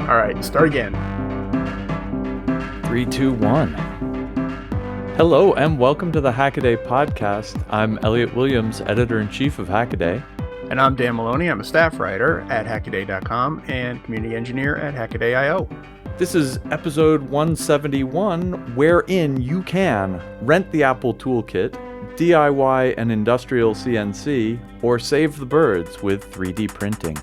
All right, start again. 3, 2, 1. Hello and welcome to the Hackaday podcast. I'm Elliot Williams, editor-in-chief of Hackaday. And I'm Dan Maloney. I'm a staff writer at Hackaday.com and community engineer at Hackaday.io. This is episode 171, wherein you can rent the Apple Toolkit, DIY an industrial CNC, or save the birds with 3D printing.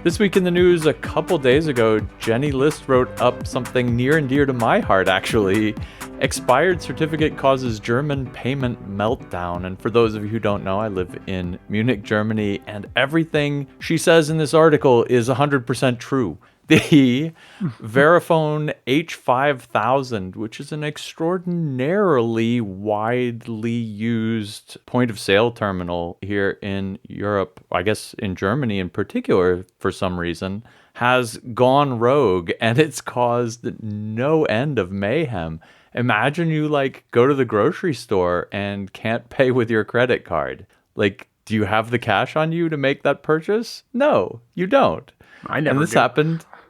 This week in the news, a couple days ago, Jenny List wrote up something near and dear to my heart, actually. Expired certificate causes German payment meltdown. And for those of you who don't know, I live in Munich, Germany, and everything she says in this article is 100% true. The Verifone H5000, which is an extraordinarily widely used point-of-sale terminal here in Europe, I guess in Germany in particular for some reason, has gone rogue, and it's caused no end of mayhem. Imagine you go to the grocery store and can't pay with your credit card. Do you have the cash on you to make that purchase? No, you don't. I never And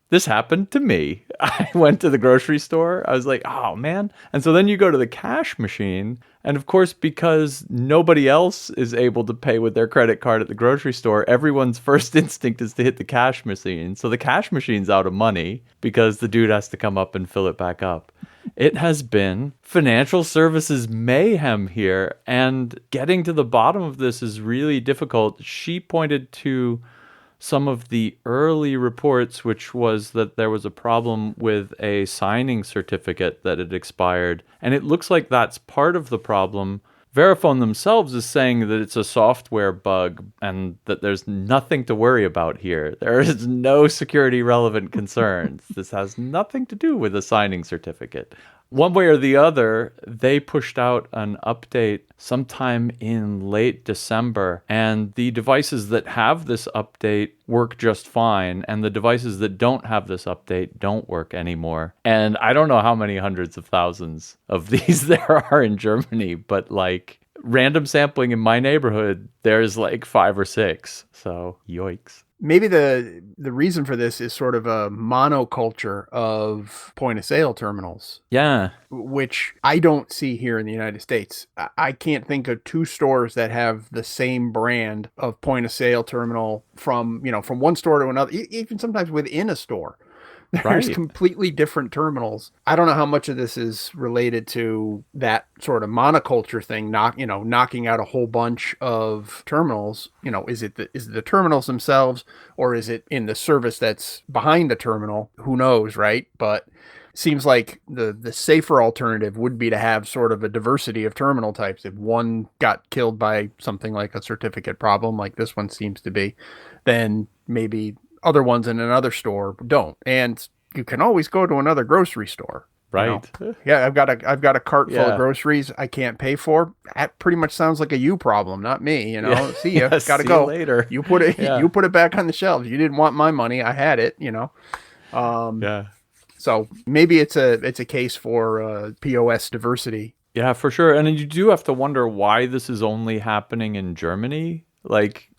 this happened to me. I went to the grocery store. I was like, oh man. And so then you go to the cash machine. And of course, because nobody else is able to pay with their credit card at the grocery store, everyone's first instinct is to hit the cash machine. So the cash machine's out of money because the dude has to come up and fill it back up. It has been financial services mayhem here. And getting to the bottom of this is really difficult. She pointed to some of the early reports, which was that there was a problem with a signing certificate that had expired. And it looks like that's part of the problem. Verifone themselves is saying that it's a software bug and that there's nothing to worry about here. There is no security relevant concerns. This has nothing to do with a signing certificate. One way or the other, they pushed out an update sometime in late December, and the devices that have this update work just fine, and the devices that don't have this update don't work anymore. And I don't know how many hundreds of thousands of these there are in Germany, but random sampling in my neighborhood, there's 5 or 6. So, yoicks. Maybe the reason for this is sort of a monoculture of point-of-sale terminals. Yeah. Which I don't see here in the United States. I can't think of 2 stores that have the same brand of point-of-sale terminal from one store to another, even sometimes within a store. There's completely different terminals. I don't know how much of this is related to that sort of monoculture thing, knocking out a whole bunch of terminals. Is it the terminals themselves, or is it in the service that's behind the terminal? Who knows, right? But seems like the safer alternative would be to have sort of a diversity of terminal types. If one got killed by something like a certificate problem, like this one seems to be, then maybe other ones in another store don't. And you can always go to another grocery store. Right. Yeah, I've got a cart full of groceries I can't pay for. That pretty much sounds like a you problem, not me. See ya. Gotta go later. You put it back on the shelves. You didn't want my money. I had it. Yeah. So maybe it's a case for POS diversity. Yeah, for sure. And you do have to wonder why this is only happening in Germany.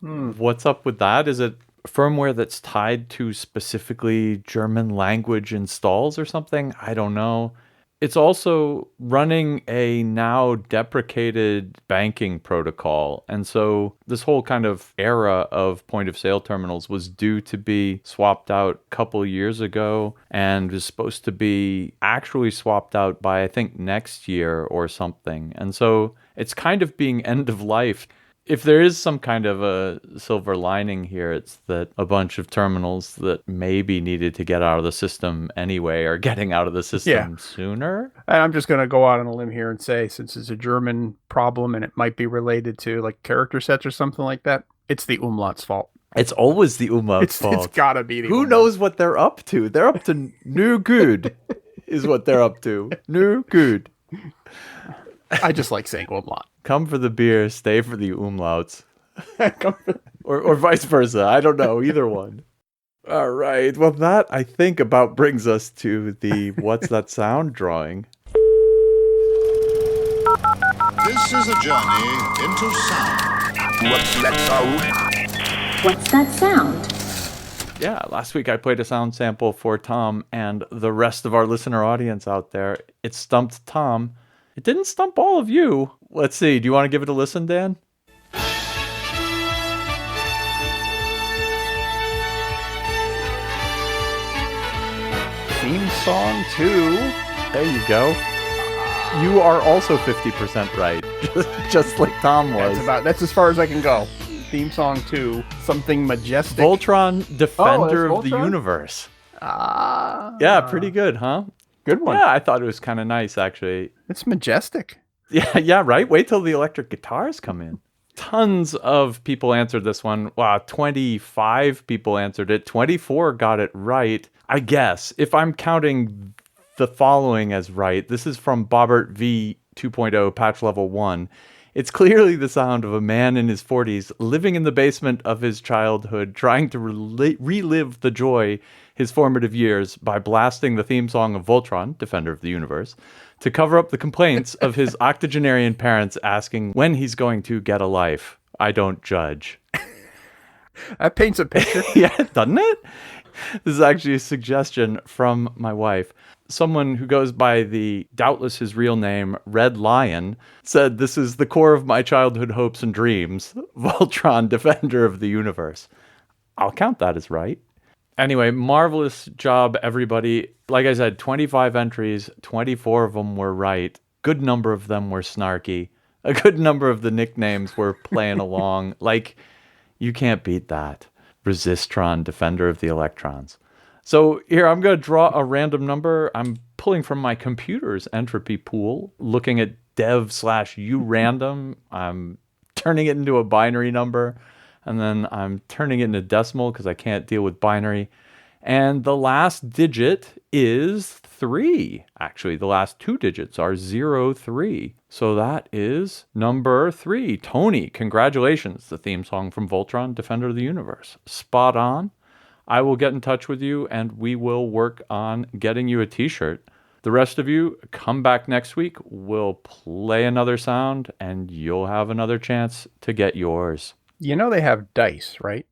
What's up with that? Is it firmware that's tied to specifically German language installs or something? I don't know. It's also running a now deprecated banking protocol. And so this whole kind of era of point of sale terminals was due to be swapped out a couple years ago and was supposed to be actually swapped out by, I think, next year or something. And so it's kind of being end of life. If there is some kind of a silver lining here, it's that a bunch of terminals that maybe needed to get out of the system anyway are getting out of the system sooner. And I'm just going to go out on a limb here and say, since it's a German problem and it might be related to character sets or something like that, it's the umlaut's fault. It's always the umlaut's fault. It's got to be the Who umlaut. knows what they're up to? They're up to no good is what they're up to. No good. I just like saying umlaut. Come for the beer, stay for the umlauts. or vice versa. I don't know. Either one. All right. Well, that, I think, about brings us to the What's That Sound drawing. This is a journey into sound. What's that sound? What's that sound? Yeah, last week I played a sound sample for Tom and the rest of our listener audience out there. It stumped Tom. It didn't stump all of you. Let's see. Do you want to give it a listen, Dan? Theme song 2. There you go. You are also 50% right, just like Tom was. That's as far as I can go. Theme song 2, something majestic. Voltron, Defender Oh, of the Voltron? Universe. Ah. Yeah, pretty good, huh? Good one. Yeah, I thought it was kind of nice, actually. It's majestic. Yeah, right? Wait till the electric guitars come in. Tons of people answered this one. Wow, 25 people answered it. 24 got it right. I guess, if I'm counting the following as right, this is from Bobbert V 2.0 patch level 1. It's clearly the sound of a man in his 40s living in the basement of his childhood, trying to relive the joy his formative years by blasting the theme song of Voltron, Defender of the Universe, to cover up the complaints of his octogenarian parents asking when he's going to get a life. I don't judge. That paints a picture. Yeah, doesn't it? This is actually a suggestion from my wife. Someone who goes by the, doubtless his real name, Red Lion, said, "This is the core of my childhood hopes and dreams. Voltron, Defender of the Universe." I'll count that as right. Anyway, marvelous job, everybody. Like I said, 25 entries, 24 of them were right. Good number of them were snarky. A good number of the nicknames were playing along. Like, you can't beat that. Resistron, Defender of the Electrons. So here, I'm going to draw a random number. I'm pulling from my computer's entropy pool, looking at dev/urandom. I'm turning it into a binary number, and then I'm turning it into decimal because I can't deal with binary. And the last digit is 3. Actually, the last 2 digits are 03. So that is number 3. Tony, congratulations. The theme song from Voltron, Defender of the Universe. Spot on. I will get in touch with you and we will work on getting you a t-shirt. The rest of you, come back next week. We'll play another sound and you'll have another chance to get yours. You know they have dice, right?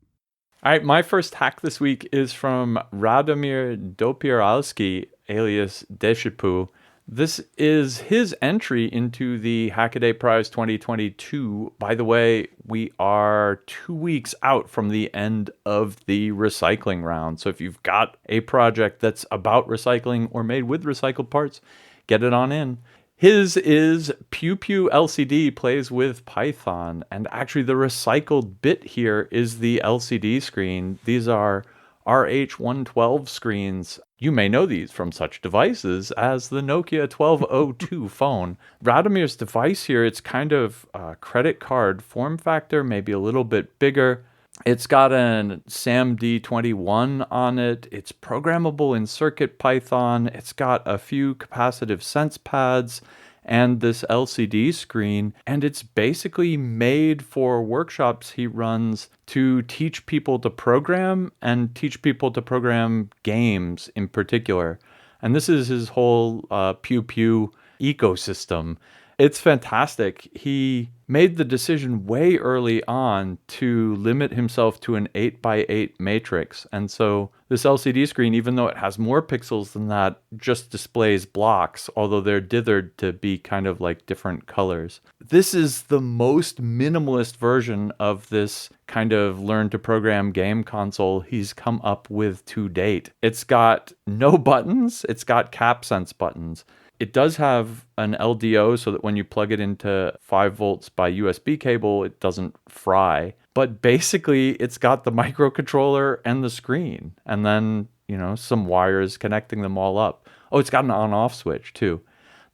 All right, my first hack this week is from Radomir Dopieralski, alias Deshipu. This is his entry into the Hackaday Prize 2022. By the way, we are 2 weeks out from the end of the recycling round. So if you've got a project that's about recycling or made with recycled parts, get it on in. His is Pew Pew LCD plays with Python. And actually the recycled bit here is the LCD screen. These are RH112 screens. You may know these from such devices as the Nokia 1202 phone. Radomir's device here, it's kind of a credit card form factor, maybe a little bit bigger. It's got an SAMD21 on it. It's programmable in CircuitPython. It's got a few capacitive sense pads and this LCD screen, and it's basically made for workshops he runs to teach people to program and teach people to program games in particular. And this is his whole Pew Pew ecosystem. It's fantastic. He made the decision way early on to limit himself to an 8x8 matrix. And so this LCD screen, even though it has more pixels than that, just displays blocks, although they're dithered to be kind of like different colors. This is the most minimalist version of this kind of learn to program game console he's come up with to date. It's got no buttons. It's got cap sense buttons. It does have an LDO so that when you plug it into 5 volts by USB cable, it doesn't fry. But basically, it's got the microcontroller and the screen, and then, some wires connecting them all up. Oh, it's got an on-off switch too.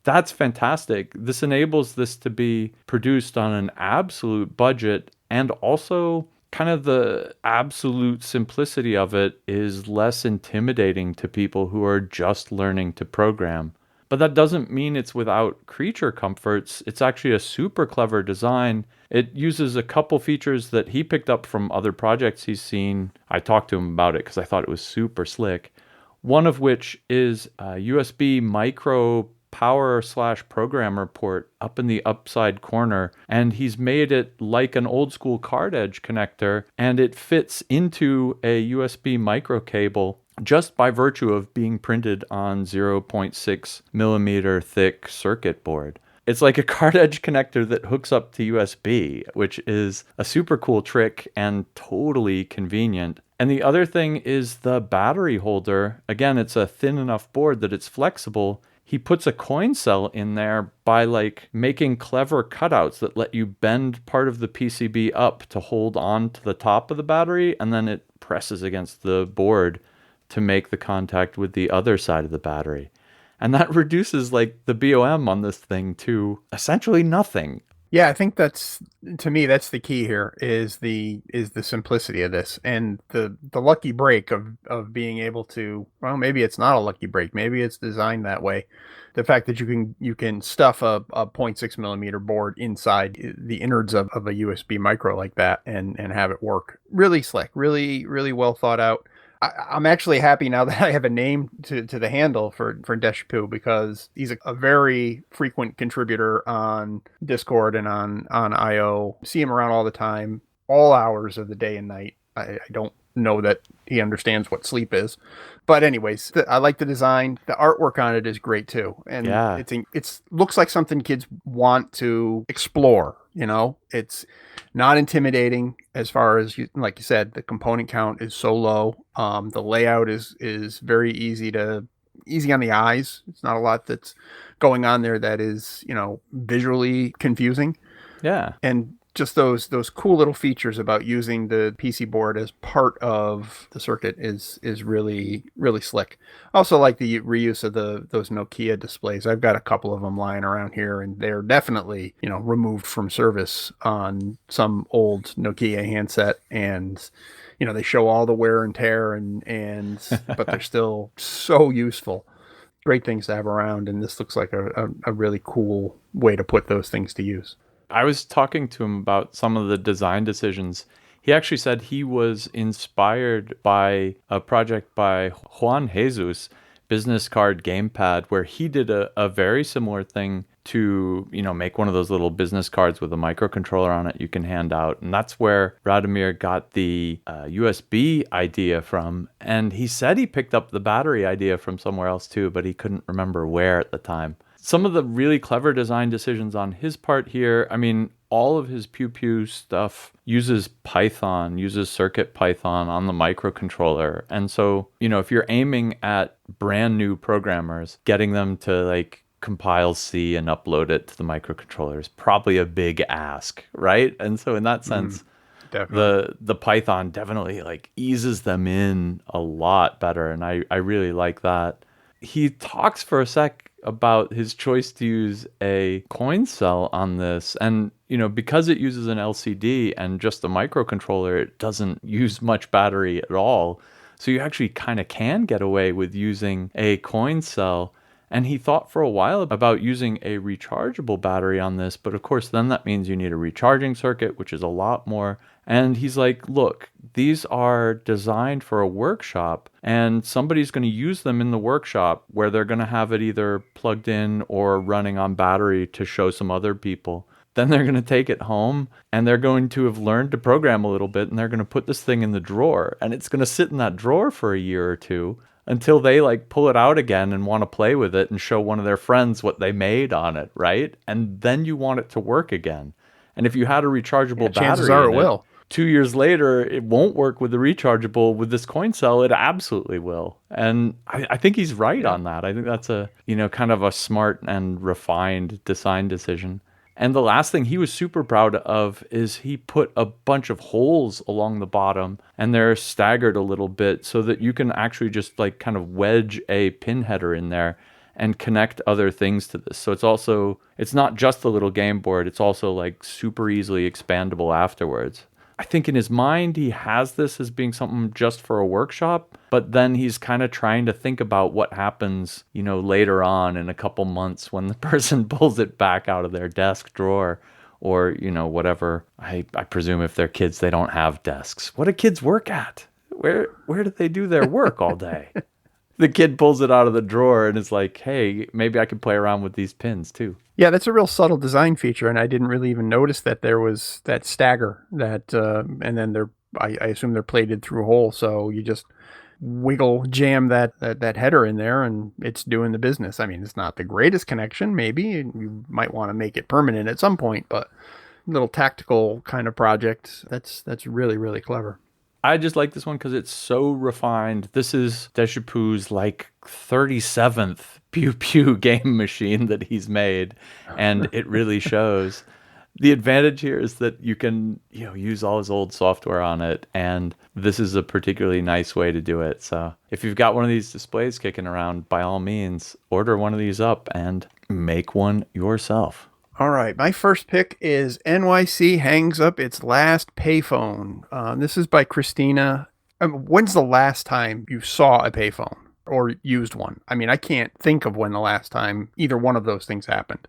That's fantastic. This enables this to be produced on an absolute budget, and also kind of the absolute simplicity of it is less intimidating to people who are just learning to program. But that doesn't mean it's without creature comforts. It's actually a super clever design. It uses a couple features that he picked up from other projects he's seen. I talked to him about it because I thought it was super slick. One of which is a USB micro power/programmer port up in the upside corner, and he's made it like an old school card edge connector, and it fits into a USB micro cable just by virtue of being printed on 0.6 millimeter thick circuit board. It's like a card edge connector that hooks up to USB, which is a super cool trick and totally convenient. And the other thing is the battery holder. Again, it's a thin enough board that it's flexible. He puts a coin cell in there by like making clever cutouts that let you bend part of the PCB up to hold on to the top of the battery, and then it presses against the board to make the contact with the other side of the battery. And that reduces like the BOM on this thing to essentially nothing. Yeah, I think to me, that's the key here is the simplicity of this, and the lucky break of being able to, well, maybe it's not a lucky break, maybe it's designed that way. The fact that you can stuff a 0.6 millimeter board inside the innards of a USB micro like that and have it work. Really slick, really well thought out. I'm actually happy now that I have a name to the handle for Deshapu, because he's a very frequent contributor on Discord and on IO. See him around all the time, all hours of the day and night. I don't know that he understands what sleep is. But anyways, I like the design. The artwork on it is great too. And Yeah. it's looks like something kids want to explore, you know? It's not intimidating as far as, like you said, the component count is so low. The layout is very easy on the eyes. It's not a lot that's going on there that is, visually confusing. Yeah. And just those cool little features about using the PC board as part of the circuit is really slick. I also like the reuse of those Nokia displays. I've got a couple of them lying around here, and they're definitely removed from service on some old Nokia handset, and they show all the wear and tear, and but they're still so useful. Great things to have around, and this looks like a really cool way to put those things to use. I was talking to him about some of the design decisions. He actually said he was inspired by a project by Juan Jesus, Business Card Gamepad, where he did a very similar thing to, make one of those little business cards with a microcontroller on it you can hand out. And that's where Radomir got the USB idea from. And he said he picked up the battery idea from somewhere else too, but he couldn't remember where at the time. Some of the really clever design decisions on his part here, I mean, all of his Pew Pew stuff uses Python, uses Circuit Python on the microcontroller. And so, if you're aiming at brand new programmers, getting them to like compile C and upload it to the microcontroller is probably a big ask, right? And so in that sense, the Python definitely like eases them in a lot better. And I really like that. He talks for a sec about his choice to use a coin cell on this. And, because it uses an LCD and just a microcontroller, it doesn't use much battery at all. So you actually kind of can get away with using a coin cell. And he thought for a while about using a rechargeable battery on this, but of course then that means you need a recharging circuit, which is a lot more. And he's like, look, these are designed for a workshop, and somebody's going to use them in the workshop where they're going to have it either plugged in or running on battery to show some other people. Then they're going to take it home, and they're going to have learned to program a little bit, and they're going to put this thing in the drawer, and it's going to sit in that drawer for a year or two until they like pull it out again and want to play with it and show one of their friends what they made on it, right? And then you want it to work again. And if you had a rechargeable battery, chances are it will. 2 years later, it won't work with the rechargeable. With this coin cell, it absolutely will. And I think he's right on that. I think that's a, kind of a smart and refined design decision. And the last thing he was super proud of is he put a bunch of holes along the bottom, and they're staggered a little bit so that you can actually just like kind of wedge a pin header in there and connect other things to this. So it's not just the little game board, it's also like super easily expandable afterwards. I think in his mind, he has this as being something just for a workshop, but then he's kind of trying to think about what happens, later on in a couple months when the person pulls it back out of their desk drawer or, whatever. I presume if they're kids, they don't have desks. What do kids work at? Where do they do their work all day? The kid pulls it out of the drawer and is like, hey, maybe I could play around with these pins too. Yeah, that's a real subtle design feature, and I didn't really even notice that there was that stagger that, and then I assume they're plated through holes, so you just wiggle jam that header in there, and it's doing the business. I mean, it's not the greatest connection, maybe, and you might want to make it permanent at some point, but little tactical kind of project. That's really, really clever. I just like this one because it's so refined. This is Deschapu's like 37th Pew Pew game machine that he's made, and it really shows. The advantage here is that you can, use all his old software on it, and this is a particularly nice way to do it. So if you've got one of these displays kicking around, by all means, order one of these up and make one yourself. All right, my first pick is NYC hangs up its last payphone. This is by Christina. When's the last time you saw a payphone or used one? I mean, I can't think of when the last time either one of those things happened.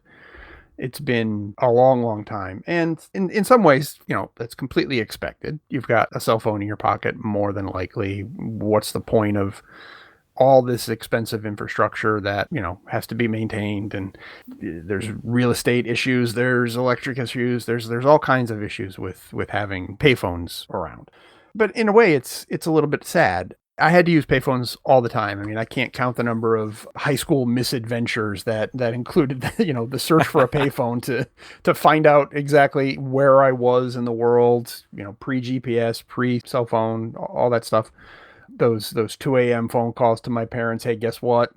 It's been a long, long time. And in some ways, that's completely expected. You've got a cell phone in your pocket, more than likely. What's the point of all this expensive infrastructure that, has to be maintained? And there's real estate issues, there's electric issues, there's all kinds of issues with having payphones around. But in a way, it's a little bit sad. I had to use payphones all the time. I mean, I can't count the number of high school misadventures that included, the search for a payphone to find out exactly where I was in the world, pre-GPS, pre-cell phone, all that stuff. Those 2 a.m. phone calls to my parents. Hey, guess what?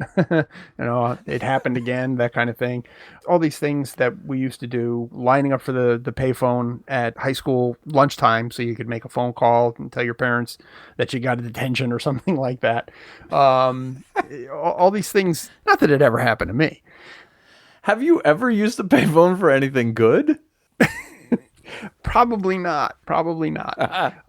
It happened again, that kind of thing. All these things that we used to do, lining up for the payphone at high school lunchtime so you could make a phone call and tell your parents that you got a detention or something like that. All these things, not that it ever happened to me. Have you ever used a payphone for anything good? Probably not.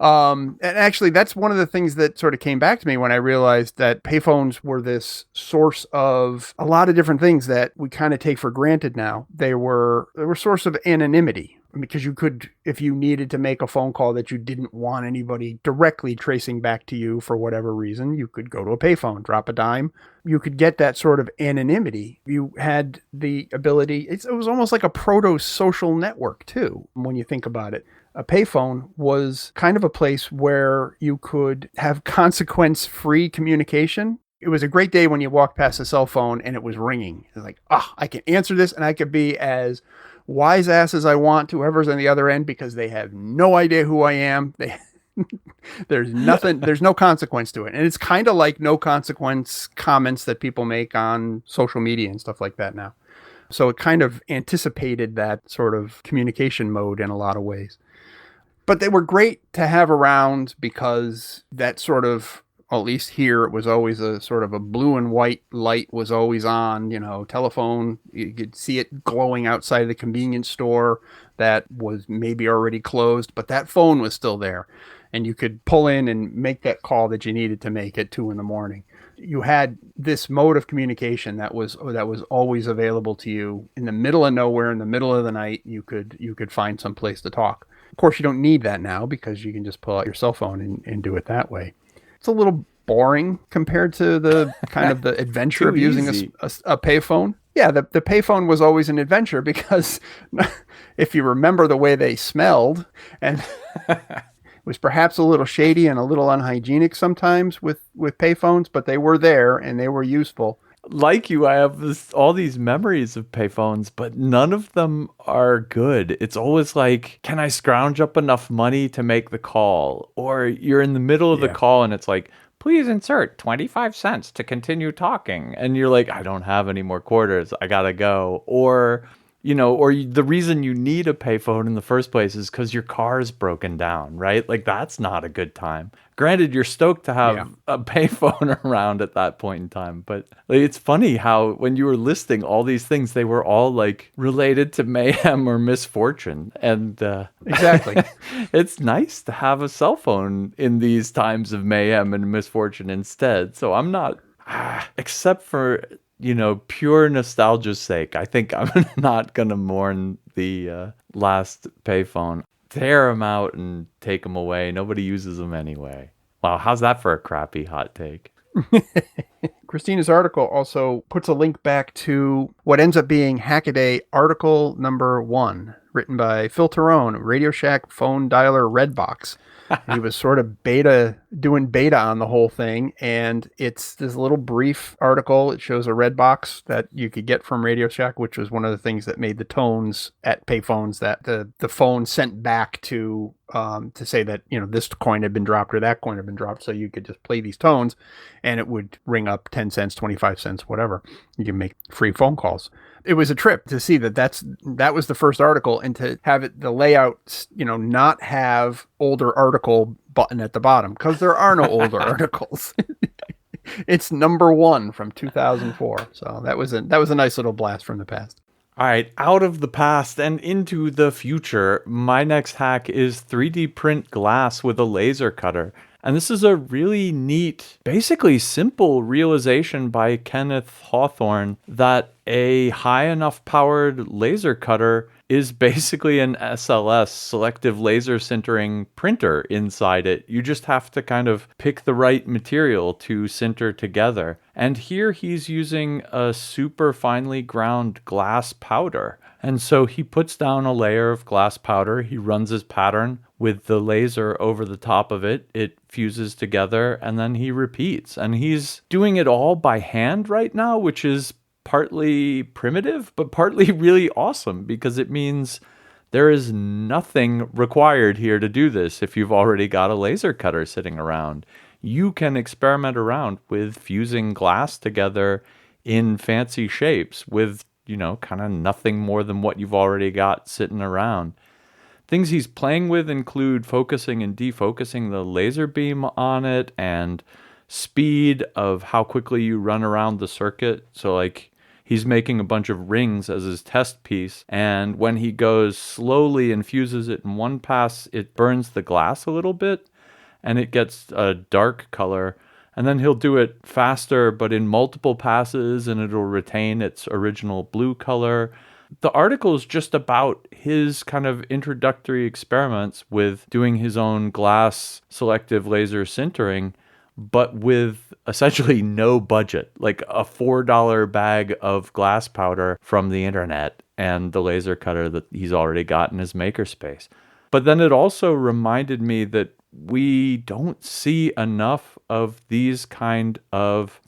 And actually, that's one of the things that sort of came back to me when I realized that payphones were this source of a lot of different things that we kind of take for granted now. They were a source of anonymity, because you could, if you needed to make a phone call that you didn't want anybody directly tracing back to you for whatever reason, you could go to a payphone, drop a dime. You could get that sort of anonymity. You had the ability, it was almost like a proto-social network too, when you think about it. A payphone was kind of a place where you could have consequence-free communication. It was a great day when you walked past a cell phone and it was ringing. It's like, I can answer this, and I could be as wise ass as I want to whoever's on the other end, because they have no idea who I am. There's no consequence to it. And it's kind of like no consequence comments that people make on social media and stuff like that now. So it kind of anticipated that sort of communication mode in a lot of ways. But they were great to have around because that sort of, at least here, it was always a sort of a blue and white light was always on, telephone. You could see it glowing outside the convenience store that was maybe already closed, but that phone was still there. And you could pull in and make that call that you needed to make at 2 a.m. You had this mode of communication that was always available to you in the middle of nowhere, in the middle of the night. You could find some place to talk. Of course, you don't need that now because you can just pull out your cell phone and do it that way. It's a little boring compared to the kind of the adventure of using a payphone. Yeah, the payphone was always an adventure because if you remember the way they smelled, and it was perhaps a little shady and a little unhygienic sometimes with payphones, but they were there and they were useful. Like you, I have all these memories of payphones, but none of them are good. It's always like, can I scrounge up enough money to make the call? Or you're in the middle of the call and it's like, please insert 25 cents to continue talking. And you're like, I don't have any more quarters. I gotta go. Or the reason you need a payphone in the first place is because your car is broken down, right? Like, that's not a good time. Granted, you're stoked to have a payphone around at that point in time. But it's funny how when you were listing all these things, they were all like related to mayhem or misfortune. And exactly, it's nice to have a cell phone in these times of mayhem and misfortune instead. So I'm not, except for pure nostalgia's sake, I think I'm not going to mourn the last payphone. Tear them out and take them away. Nobody uses them anyway. Wow, how's that for a crappy hot take? Christina's article also puts a link back to what ends up being Hackaday article number 1, written by Phil Terone, Radio Shack phone dialer Redbox. He was sort of doing beta on the whole thing. And it's this little brief article. It shows a Redbox that you could get from Radio Shack, which was one of the things that made the tones at payphones that the phone sent back to say that, this coin had been dropped or that coin had been dropped. So you could just play these tones and it would ring up 10 cents, 25 cents, whatever. You can make free phone calls. It was a trip to see that was the first article, and to have it, the layout, not have older article button at the bottom, because there are no older articles. It's number 1 from 2004. So that was a nice little blast from the past. All right, out of the past and into the future, my next hack is 3D print glass with a laser cutter. And this is a really neat, basically simple realization by Kenneth Hawthorne that a high enough powered laser cutter is basically an SLS, selective laser sintering printer inside it. You just have to kind of pick the right material to sinter together. And here he's using a super finely ground glass powder. And so he puts down a layer of glass powder. He runs his pattern with the laser over the top of it. It fuses together, and then he repeats. And he's doing it all by hand right now, which is partly primitive, but partly really awesome, because it means there is nothing required here to do this if you've already got a laser cutter sitting around. You can experiment around with fusing glass together in fancy shapes with, kind of nothing more than what you've already got sitting around. Things he's playing with include focusing and defocusing the laser beam on it, and speed of how quickly you run around the circuit. So like he's making a bunch of rings as his test piece, and when he goes slowly and fuses it in one pass, it burns the glass a little bit and it gets a dark color. And then he'll do it faster, but in multiple passes, and it'll retain its original blue color. The article is just about his kind of introductory experiments with doing his own glass selective laser sintering, but with essentially no budget, like a $4 bag of glass powder from the internet and the laser cutter that he's already got in his makerspace. But then it also reminded me that we don't see enough of these kind of,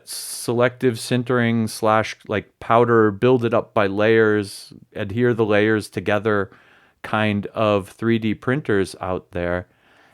selective sintering / like powder, build it up by layers, adhere the layers together kind of 3D printers out there.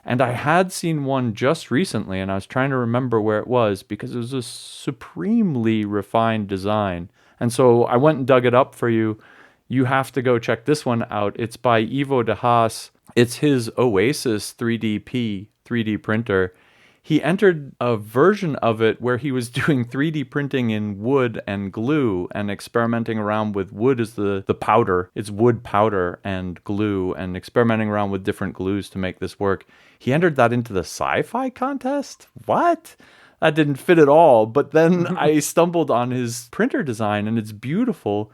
And I had seen one just recently, and I was trying to remember where it was because it was a supremely refined design. And so I went and dug it up for you. You have to go check this one out. It's by Ivo de Haas. It's his Oasis 3DP 3D printer. He entered a version of it where he was doing 3D printing in wood and glue and experimenting around with wood as the powder. It's wood powder and glue, and experimenting around with different glues to make this work. He entered that into the sci-fi contest? What? That didn't fit at all. But then I stumbled on his printer design, and it's beautiful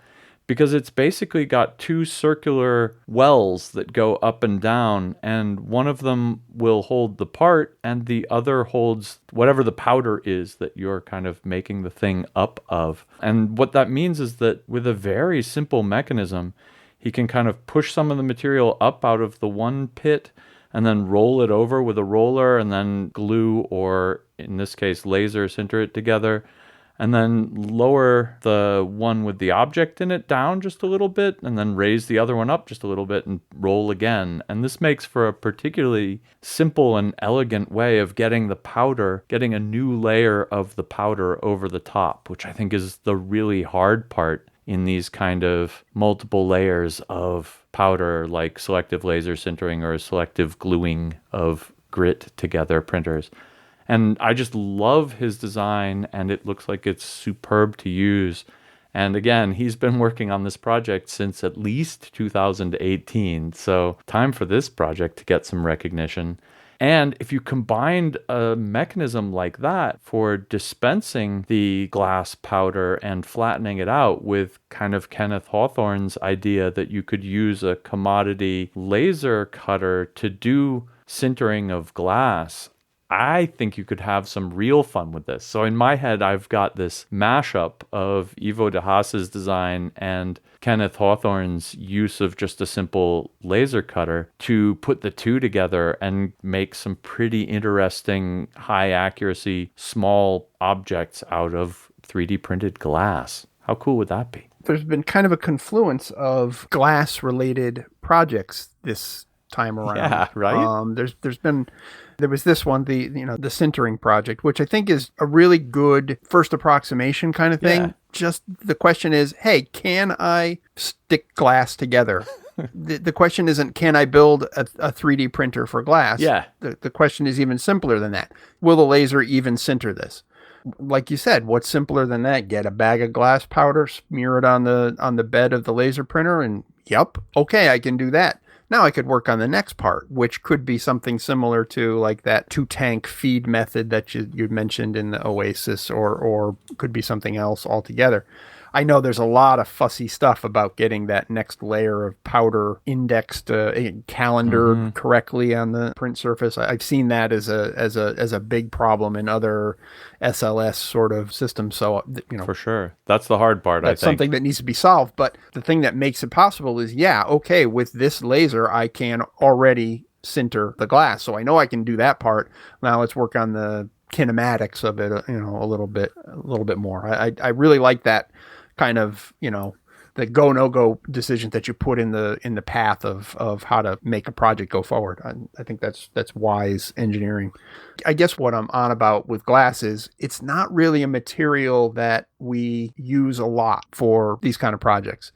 because it's basically got 2 circular wells that go up and down, and one of them will hold the part and the other holds whatever the powder is that you're kind of making the thing up of. And what that means is that with a very simple mechanism, he can kind of push some of the material up out of the one pit and then roll it over with a roller and then glue, or in this case laser sinter it together, and then lower the one with the object in it down just a little bit, and then raise the other one up just a little bit and roll again. And this makes for a particularly simple and elegant way of getting the powder, getting a new layer of the powder over the top, which I think is the really hard part in these kind of multiple layers of powder, like selective laser sintering or selective gluing of grit together printers. And I just love his design, and it looks like it's superb to use. And again, he's been working on this project since at least 2018. So time for this project to get some recognition. And if you combined a mechanism like that for dispensing the glass powder and flattening it out with kind of Kenneth Hawthorne's idea that you could use a commodity laser cutter to do sintering of glass, I think you could have some real fun with this. So in my head, I've got this mashup of Ivo de Haas's design and Kenneth Hawthorne's use of just a simple laser cutter to put the two together and make some pretty interesting, high accuracy, small objects out of 3D printed glass. How cool would that be? There's been kind of a confluence of glass related projects this time around. Yeah, right? There was this one, the sintering project, which I think is a really good first approximation kind of thing. Yeah. Just the question is, hey, can I stick glass together? The question isn't, can I build a 3D printer for glass? Yeah. The question is even simpler than that. Will the laser even sinter this? Like you said, what's simpler than that? Get a bag of glass powder, smear it on the bed of the laser printer, and yep, okay, I can do that. Now I could work on the next part, which could be something similar to like that 2-tank feed method that you mentioned in the Oasis, or could be something else altogether. I know there's a lot of fussy stuff about getting that next layer of powder indexed, calendared correctly on the print surface. I've seen that as a big problem in other SLS sort of systems. So, For sure. That's the hard part, I think. That's something that needs to be solved. But the thing that makes it possible is, okay, with this laser, I can already sinter the glass. So I know I can do that part. Now let's work on the kinematics of it, a little bit more. I really like that kind of, the go no go decisions that you put in the path of how to make a project go forward. I think that's wise engineering. I guess what I'm on about with glass is it's not really a material that we use a lot for these kind of projects,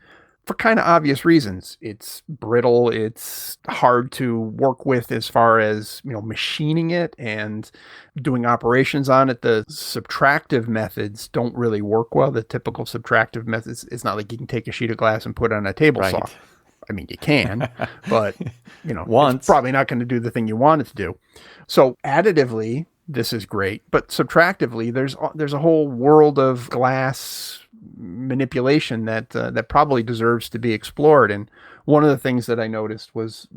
for kind of obvious reasons. It's brittle. It's hard to work with as far as, machining it and doing operations on it. The subtractive methods don't really work well. The typical subtractive methods, it's not like you can take a sheet of glass and put it on a table saw. I mean, you can, but, it's probably not going to do the thing you want it to do. So additively, this is great, but subtractively, there's a whole world of glass manipulation that probably deserves to be explored. And one of the things that I noticed was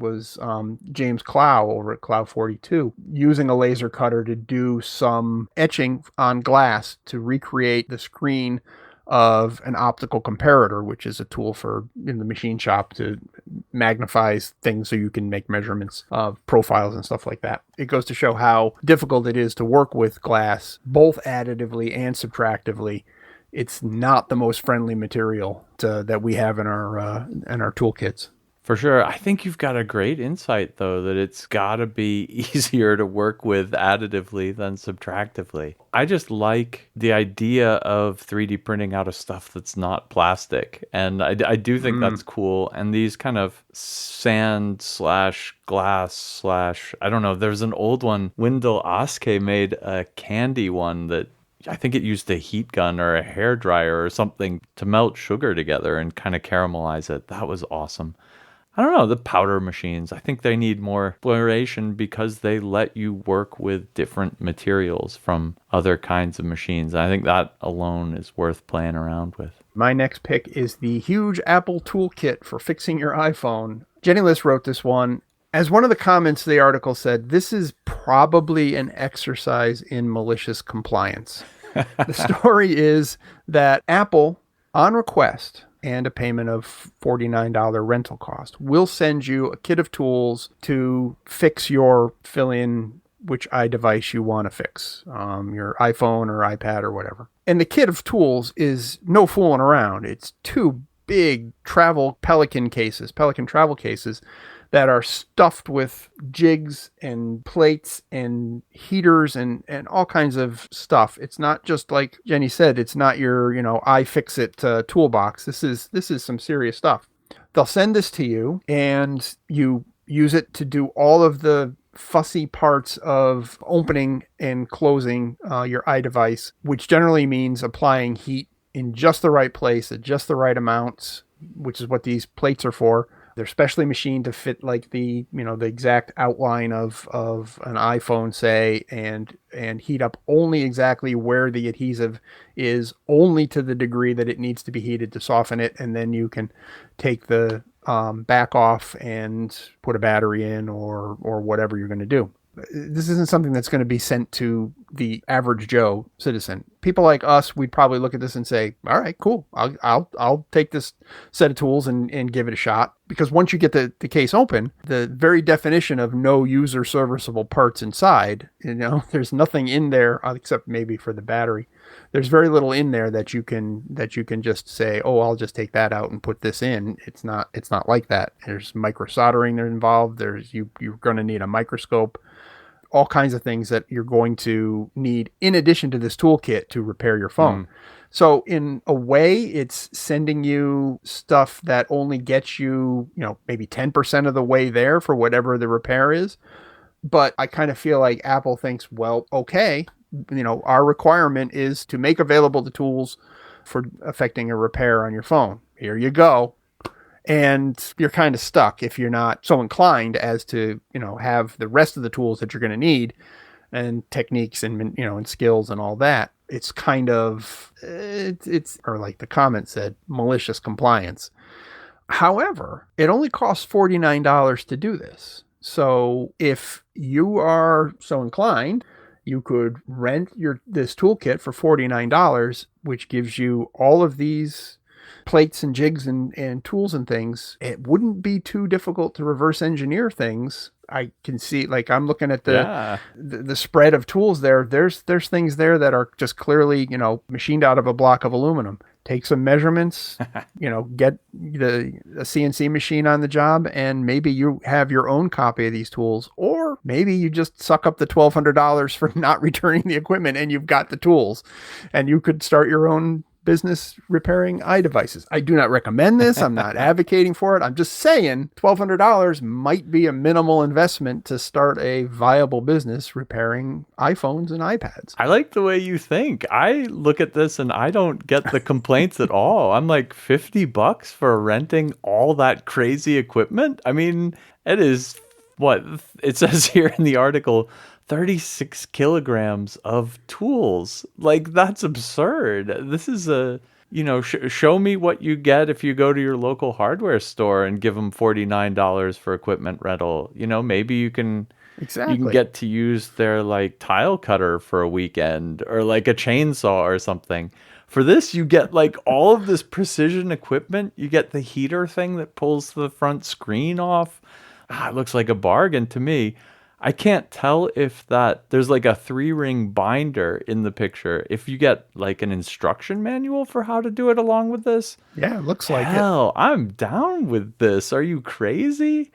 James Clow over at Clow 42 using a laser cutter to do some etching on glass to recreate the screen of an optical comparator, which is a tool for in the machine shop to magnify things so you can make measurements of profiles and stuff like that. It goes to show how difficult it is to work with glass, both additively and subtractively. It's not the most friendly material that we have in our toolkits. For sure. I think you've got a great insight, though, that it's got to be easier to work with additively than subtractively. I just like the idea of 3D printing out of stuff that's not plastic. And I do think that's cool. And these kind of sand/glass/ I don't know, there's an old one. Wendell Oskey made a candy one that I think it used a heat gun or a hair dryer or something to melt sugar together and kind of caramelize it. That was awesome. I don't know, the powder machines, I think they need more exploration because they let you work with different materials from other kinds of machines. I think that alone is worth playing around with. My next pick is the huge Apple toolkit for fixing your iPhone. Jenny List wrote this one. As one of the comments of the article said, this is probably an exercise in malicious compliance. The story is that Apple, on request and a payment of $49 rental cost, will send you a kit of tools to fix your fill-in which iDevice you want to fix, your iPhone or iPad or whatever. And the kit of tools is no fooling around. It's two big Pelican travel cases that are stuffed with jigs and plates and heaters and all kinds of stuff. It's not just like Jenny said, it's not your, iFixit toolbox. This is some serious stuff. They'll send this to you and you use it to do all of the fussy parts of opening and closing your iDevice, which generally means applying heat in just the right place at just the right amounts, which is what these plates are for. They're specially machined to fit like the exact outline of an iPhone, say, and heat up only exactly where the adhesive is, only to the degree that it needs to be heated to soften it. And then you can take the back off and put a battery in or whatever you're going to do. This isn't something that's going to be sent to the average Joe citizen. People like us, we'd probably look at this and say, all right, cool. I'll take this set of tools and give it a shot. Because once you get the case open, the very definition of no user serviceable parts inside, there's nothing in there except maybe for the battery. There's very little in there that you can just say, oh, I'll just take that out and put this in. It's not like that. There's micro soldering involved. You're going to need a microscope, all kinds of things that you're going to need in addition to this toolkit to repair your phone. So in a way, it's sending you stuff that only gets you, maybe 10% of the way there for whatever the repair is. But I kind of feel like Apple thinks, well, okay, our requirement is to make available the tools for effecting a repair on your phone. Here you go. And you're kind of stuck if you're not so inclined as to, have the rest of the tools that you're going to need and techniques and, and skills and all that. It's kind of, or like the comment said, malicious compliance. However, it only costs $49 to do this. So if you are so inclined, you could rent this toolkit for $49, which gives you all of these plates and jigs and tools and things. It wouldn't be too difficult to reverse engineer things. I can see, like, I'm looking at the spread of tools there. There's things there that are just clearly, machined out of a block of aluminum. Take some measurements, get a CNC machine on the job, and maybe you have your own copy of these tools, or maybe you just suck up the $1,200 for not returning the equipment and you've got the tools, and you could start your own business repairing iDevices. I do not recommend this. I'm not advocating for it. I'm just saying $1,200 might be a minimal investment to start a viable business repairing iPhones and iPads. I like the way you think. I look at this and I don't get the complaints at all. I'm like, $50 for renting all that crazy equipment? I mean, it is what it says here in the article, 36 kilograms of tools. Like, that's absurd. This is show me what you get if you go to your local hardware store and give them $49 for equipment rental. Maybe you can get to use their like tile cutter for a weekend, or like a chainsaw or something. For this, you get like all of this precision equipment. You get the heater thing that pulls the front screen off. It looks like a bargain to me. I can't tell if there's like a 3-ring binder in the picture. If you get like an instruction manual for how to do it along with this. Yeah, it looks like Hell, I'm down with this. Are you crazy?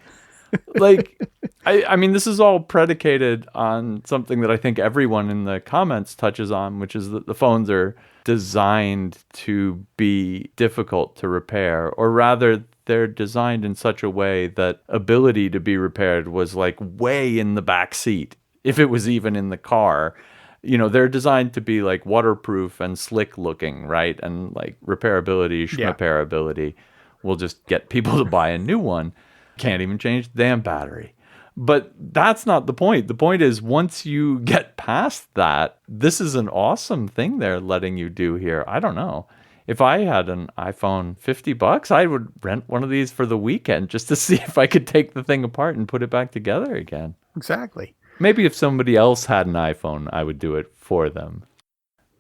Like, I mean, this is all predicated on something that I think everyone in the comments touches on, which is that the phones are designed to be difficult to repair, or rather, they're designed in such a way that ability to be repaired was like way in the back seat, if it was even in the car. They're designed to be like waterproof and slick looking, right? And like repairability, schmapairability will just get people to buy a new one. Can't even change the damn battery. But that's not the point. The point is, once you get past that, this is an awesome thing they're letting you do here. I don't know. If I had an iPhone, $50, I would rent one of these for the weekend just to see if I could take the thing apart and put it back together again. Exactly. Maybe if somebody else had an iPhone, I would do it for them.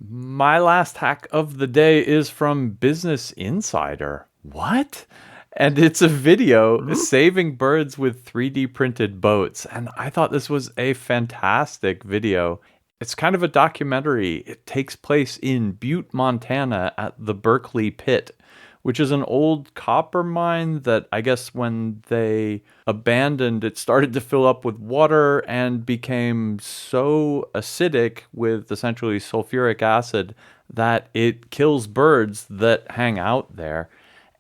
My last hack of the day is from Business Insider. What? And it's a video saving birds with 3D printed boats. And I thought this was a fantastic video. It's kind of a documentary. It takes place in Butte, Montana at the Berkeley Pit, which is an old copper mine that I guess when they abandoned, it started to fill up with water and became so acidic with essentially sulfuric acid that it kills birds that hang out there.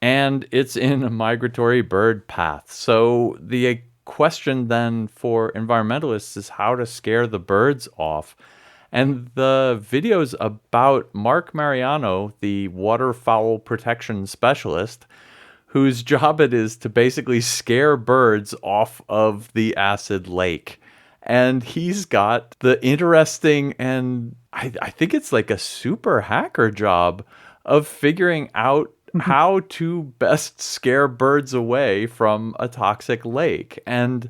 And it's in a migratory bird path. So the question then for environmentalists is how to scare the birds off. And the video's about Mark Mariano, the waterfowl protection specialist, whose job it is to basically scare birds off of the acid lake. And he's got the interesting, and I think it's like a super hacker job of figuring out how to best scare birds away from a toxic lake. And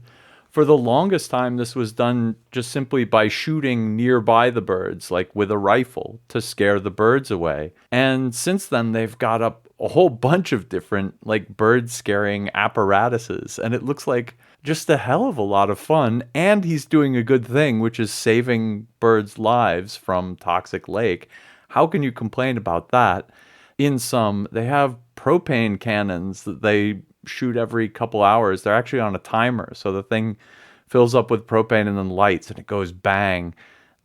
For the longest time, this was done just simply by shooting nearby the birds, like with a rifle, to scare the birds away. And since then, they've got up a whole bunch of different, like, bird scaring apparatuses. And it looks like just a hell of a lot of fun. And he's doing a good thing, which is saving birds' lives from toxic lake. How can you complain about that? In some, they have propane cannons that they shoot every couple hours. They're actually on a timer, so the thing fills up with propane and then lights and it goes bang.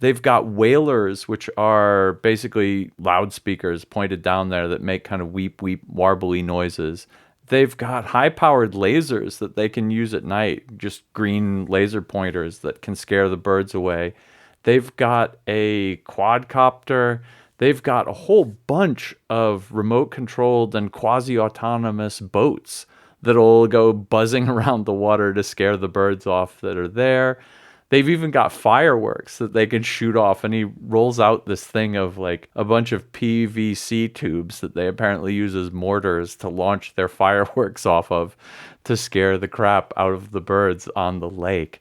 They've got whalers, which are basically loudspeakers pointed down there that make kind of weep weep warbly noises. They've got high-powered lasers that they can use at night, just green laser pointers that can scare the birds away. They've got a quadcopter. They've got a whole bunch of remote-controlled and quasi-autonomous boats that'll go buzzing around the water to scare the birds off that are there. They've even got fireworks that they can shoot off, and he rolls out this thing of like a bunch of PVC tubes that they apparently use as mortars to launch their fireworks off of to scare the crap out of the birds on the lake.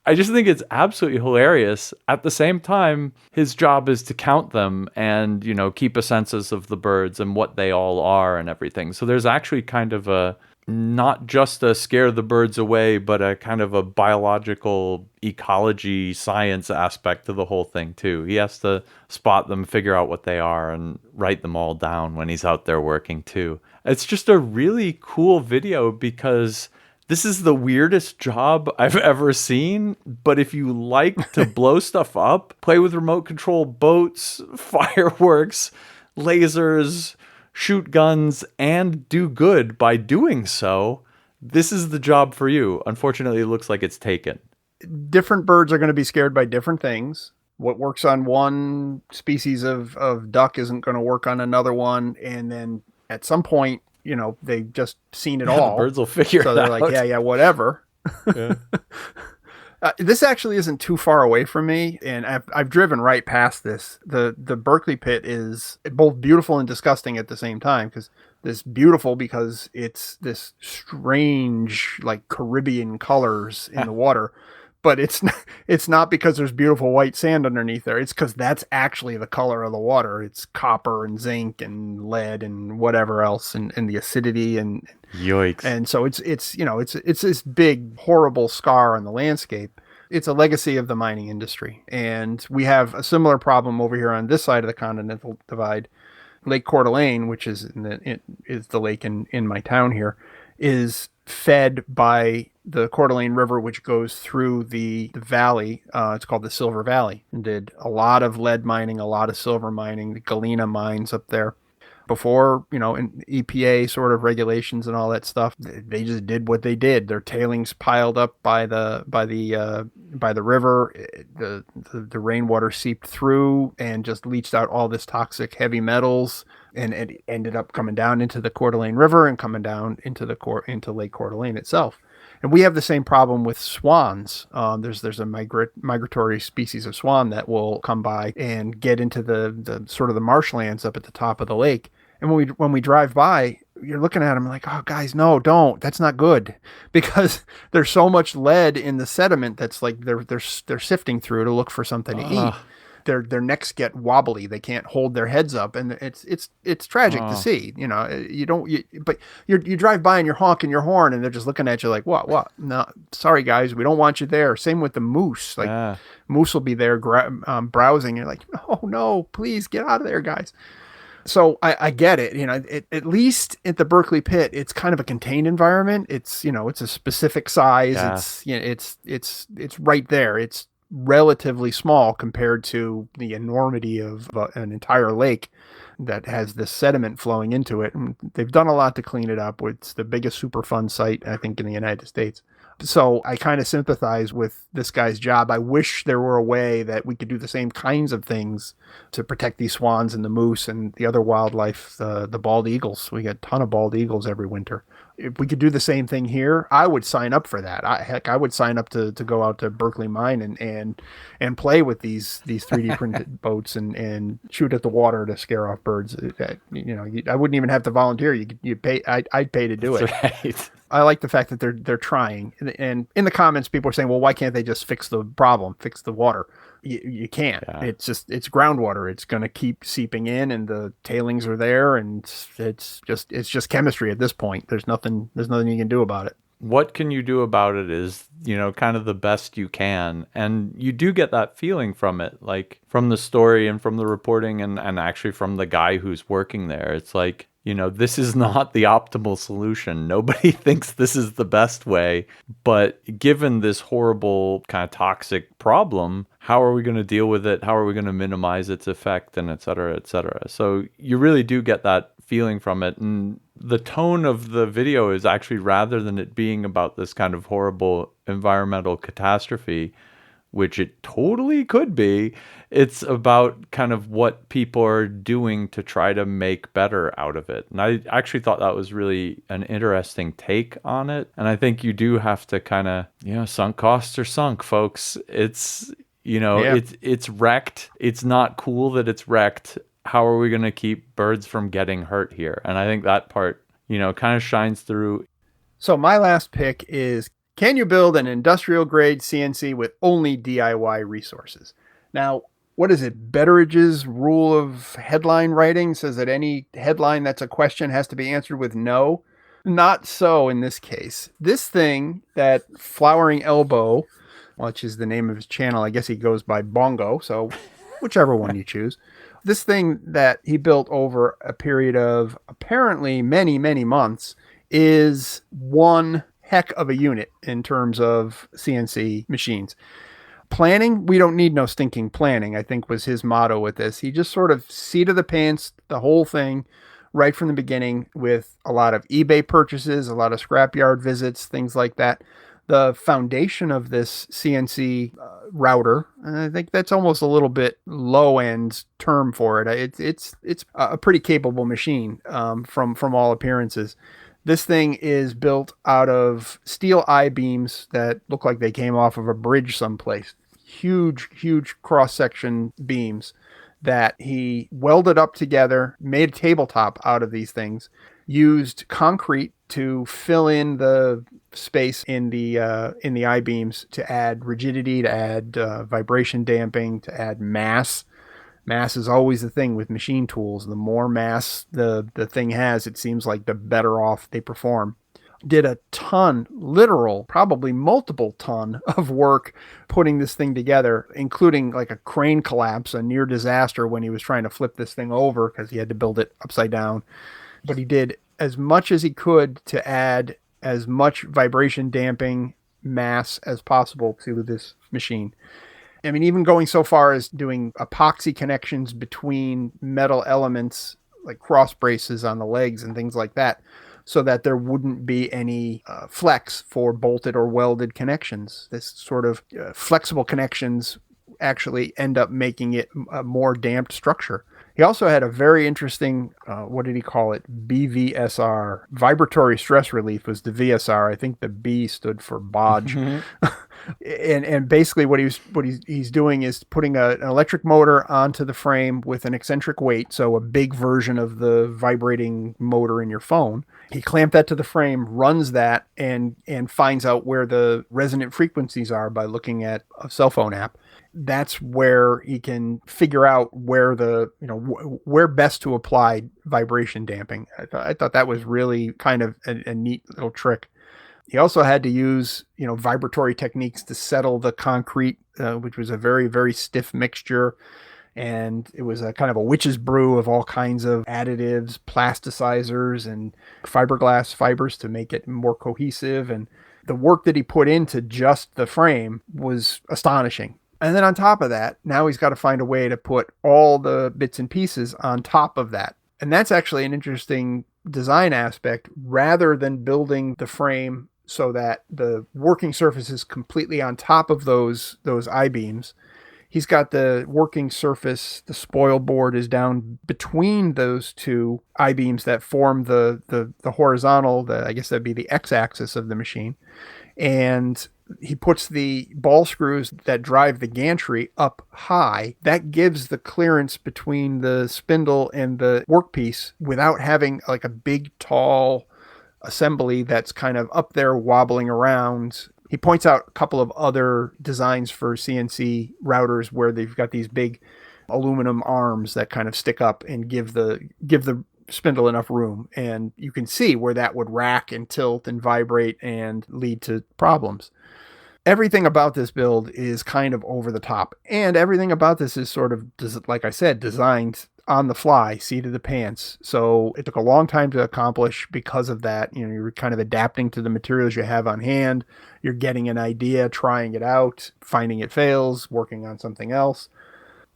I just think it's absolutely hilarious. At the same time, his job is to count them and, you know, keep a census of the birds and what they all are and everything. So there's actually kind of a, not just a scare the birds away, but a kind of a biological ecology science aspect to the whole thing too. He has to spot them, figure out what they are, and write them all down when he's out there working too. It's just a really cool video because this is the weirdest job I've ever seen, but if you like to blow stuff up, play with remote control boats, fireworks, lasers, shoot guns, and do good by doing so, this is the job for you. Unfortunately, it looks like it's taken. Different birds are going to be scared by different things. What works on one species of duck isn't going to work on another one. And then at some point, you know, they've just seen it all. The birds will figure it out. So they're like, yeah, whatever. Yeah. This actually isn't too far away from me, and I've driven right past this. The Berkeley pit is both beautiful and disgusting at the same time, because it's beautiful because it's this strange, like, Caribbean colors in the water. But it's not because there's beautiful white sand underneath there. It's because that's actually the color of the water. It's copper and zinc and lead and whatever else, and the acidity and yikes. And so it's this big horrible scar on the landscape. It's a legacy of the mining industry, and we have a similar problem over here on this side of the Continental Divide. Lake Coeur d'Alene, which is the lake in my town here, is fed by the Coeur d'Alene River, which goes through the valley. It's called the Silver Valley, and did a lot of lead mining, a lot of silver mining, the Galena mines up there. Before, you know, in EPA sort of regulations and all that stuff, they just did what they did. Their tailings piled up by the river. The rainwater seeped through and just leached out all this toxic heavy metals, and it ended up coming down into the Coeur d'Alene River and coming down into Lake Coeur d'Alene itself. And we have the same problem with swans. There's a migratory species of swan that will come by and get into the sort of the marshlands up at the top of the lake. And when we drive by, you're looking at them like, oh, guys, no, don't. That's not good, because there's so much lead in the sediment that's like they're sifting through to look for something to eat. Their necks get wobbly. They can't hold their heads up, and it's tragic to see. You know, but you drive by and you're honking your horn, and they're just looking at you like, what? No, sorry guys, we don't want you there. Same with the moose. Like moose will be there browsing. You're like, oh no, please get out of there, guys. So I get it. You know, at least at the Berkeley pit, it's kind of a contained environment. It's, you know, it's a specific size. Yeah. It's, you know, it's right there. It's relatively small compared to the enormity of an entire lake that has this sediment flowing into it. And they've done a lot to clean it up. It's the biggest Superfund site, I think, in the United States. So I kind of sympathize with this guy's job. I wish there were a way that we could do the same kinds of things to protect these swans and the moose and the other wildlife, the bald eagles. We get a ton of bald eagles every winter if we could do the same thing here, I would sign up for that. Heck, I would sign up to go out to Berkeley Mine and play with these 3D printed boats and shoot at the water to scare off birds. I wouldn't even have to volunteer. You pay. I'd pay to do it. Right. I like the fact that they're trying. And in the comments, people are saying, well, why can't they just fix the problem, fix the water? You can't. Yeah. It's groundwater. It's going to keep seeping in, and the tailings are there, and it's just chemistry at this point. There's nothing you can do about it. What can you do about it is, kind of the best you can. And you do get that feeling from it, like from the story and from the reporting and actually from the guy who's working there. It's like, this is not the optimal solution. Nobody thinks this is the best way. But given this horrible kind of toxic problem, how are we going to deal with it? How are we going to minimize its effect, and et cetera, et cetera? So you really do get that feeling from it. And the tone of the video is actually, rather than it being about this kind of horrible environmental catastrophe, which it totally could be, it's about kind of what people are doing to try to make better out of it. And I actually thought that was really an interesting take on it. And I think you do have to kind of, sunk costs are sunk, folks. It's, it's wrecked. It's not cool that it's wrecked. How are we going to keep birds from getting hurt here? And I think that part, kind of shines through. So my last pick is, can you build an industrial grade CNC with only DIY resources? Now, what is it? Betteridge's rule of headline writing says that any headline that's a question has to be answered with no. Not so in this case. This thing, that Flowering Elbow, which is the name of his channel, I guess he goes by Bongo, so whichever one you choose. This thing that he built over a period of apparently many, many months is one heck of a unit in terms of CNC machines. Planning, we don't need no stinking planning, I think was his motto with this. He just sort of seat of the pants, the whole thing, right from the beginning, with a lot of eBay purchases, a lot of scrapyard visits, things like that. The foundation of this CNC router, I think that's almost a little bit low-end term for it. It's a pretty capable machine from all appearances. This thing is built out of steel I-beams that look like they came off of a bridge someplace. Huge, huge cross-section beams that he welded up together, made a tabletop out of these things, used concrete to fill in the space in the I-beams to add rigidity, to add vibration damping, to add mass. Mass is always the thing with machine tools. The more mass the thing has, it seems like the better off they perform. Did a ton, literal, probably multiple ton of work putting this thing together, including like a crane collapse, a near disaster when he was trying to flip this thing over because he had to build it upside down. But he did as much as he could to add as much vibration damping mass as possible to this machine. I mean, even going so far as doing epoxy connections between metal elements, like cross braces on the legs and things like that, so that there wouldn't be any flex for bolted or welded connections. This sort of flexible connections actually end up making it a more damped structure. He also had a very interesting, what did he call it? BVSR. Vibratory stress relief was the VSR. I think the B stood for bodge. Mm-hmm. and basically what he's doing is putting an electric motor onto the frame with an eccentric weight, so a big version of the vibrating motor in your phone. He clamped that to the frame, runs that, and finds out where the resonant frequencies are by looking at a cell phone app. That's where he can figure out where where best to apply vibration damping. I thought that was really kind of a neat little trick. He also had to use, vibratory techniques to settle the concrete, which was a very, very stiff mixture. And it was a kind of a witch's brew of all kinds of additives, plasticizers, and fiberglass fibers to make it more cohesive. And the work that he put into just the frame was astonishing. And then on top of that, now he's got to find a way to put all the bits and pieces on top of that. And that's actually an interesting design aspect. Rather than building the frame so that the working surface is completely on top of those I-beams, He's got the working surface, the spoil board is down between those two I-beams that form the horizontal, I guess that'd be the x-axis of the machine. And he puts the ball screws that drive the gantry up high. That gives the clearance between the spindle and the workpiece without having like a big, tall assembly that's kind of up there wobbling around. He points out a couple of other designs for CNC routers where they've got these big aluminum arms that kind of stick up and give the spindle enough room. And you can see where that would rack and tilt and vibrate and lead to problems. Everything about this build is kind of over the top. And everything about this is sort of, like I said, designed on the fly, seat of the pants. So it took a long time to accomplish because of that. You know, you're kind of adapting to the materials you have on hand. You're getting an idea, trying it out, finding it fails, working on something else.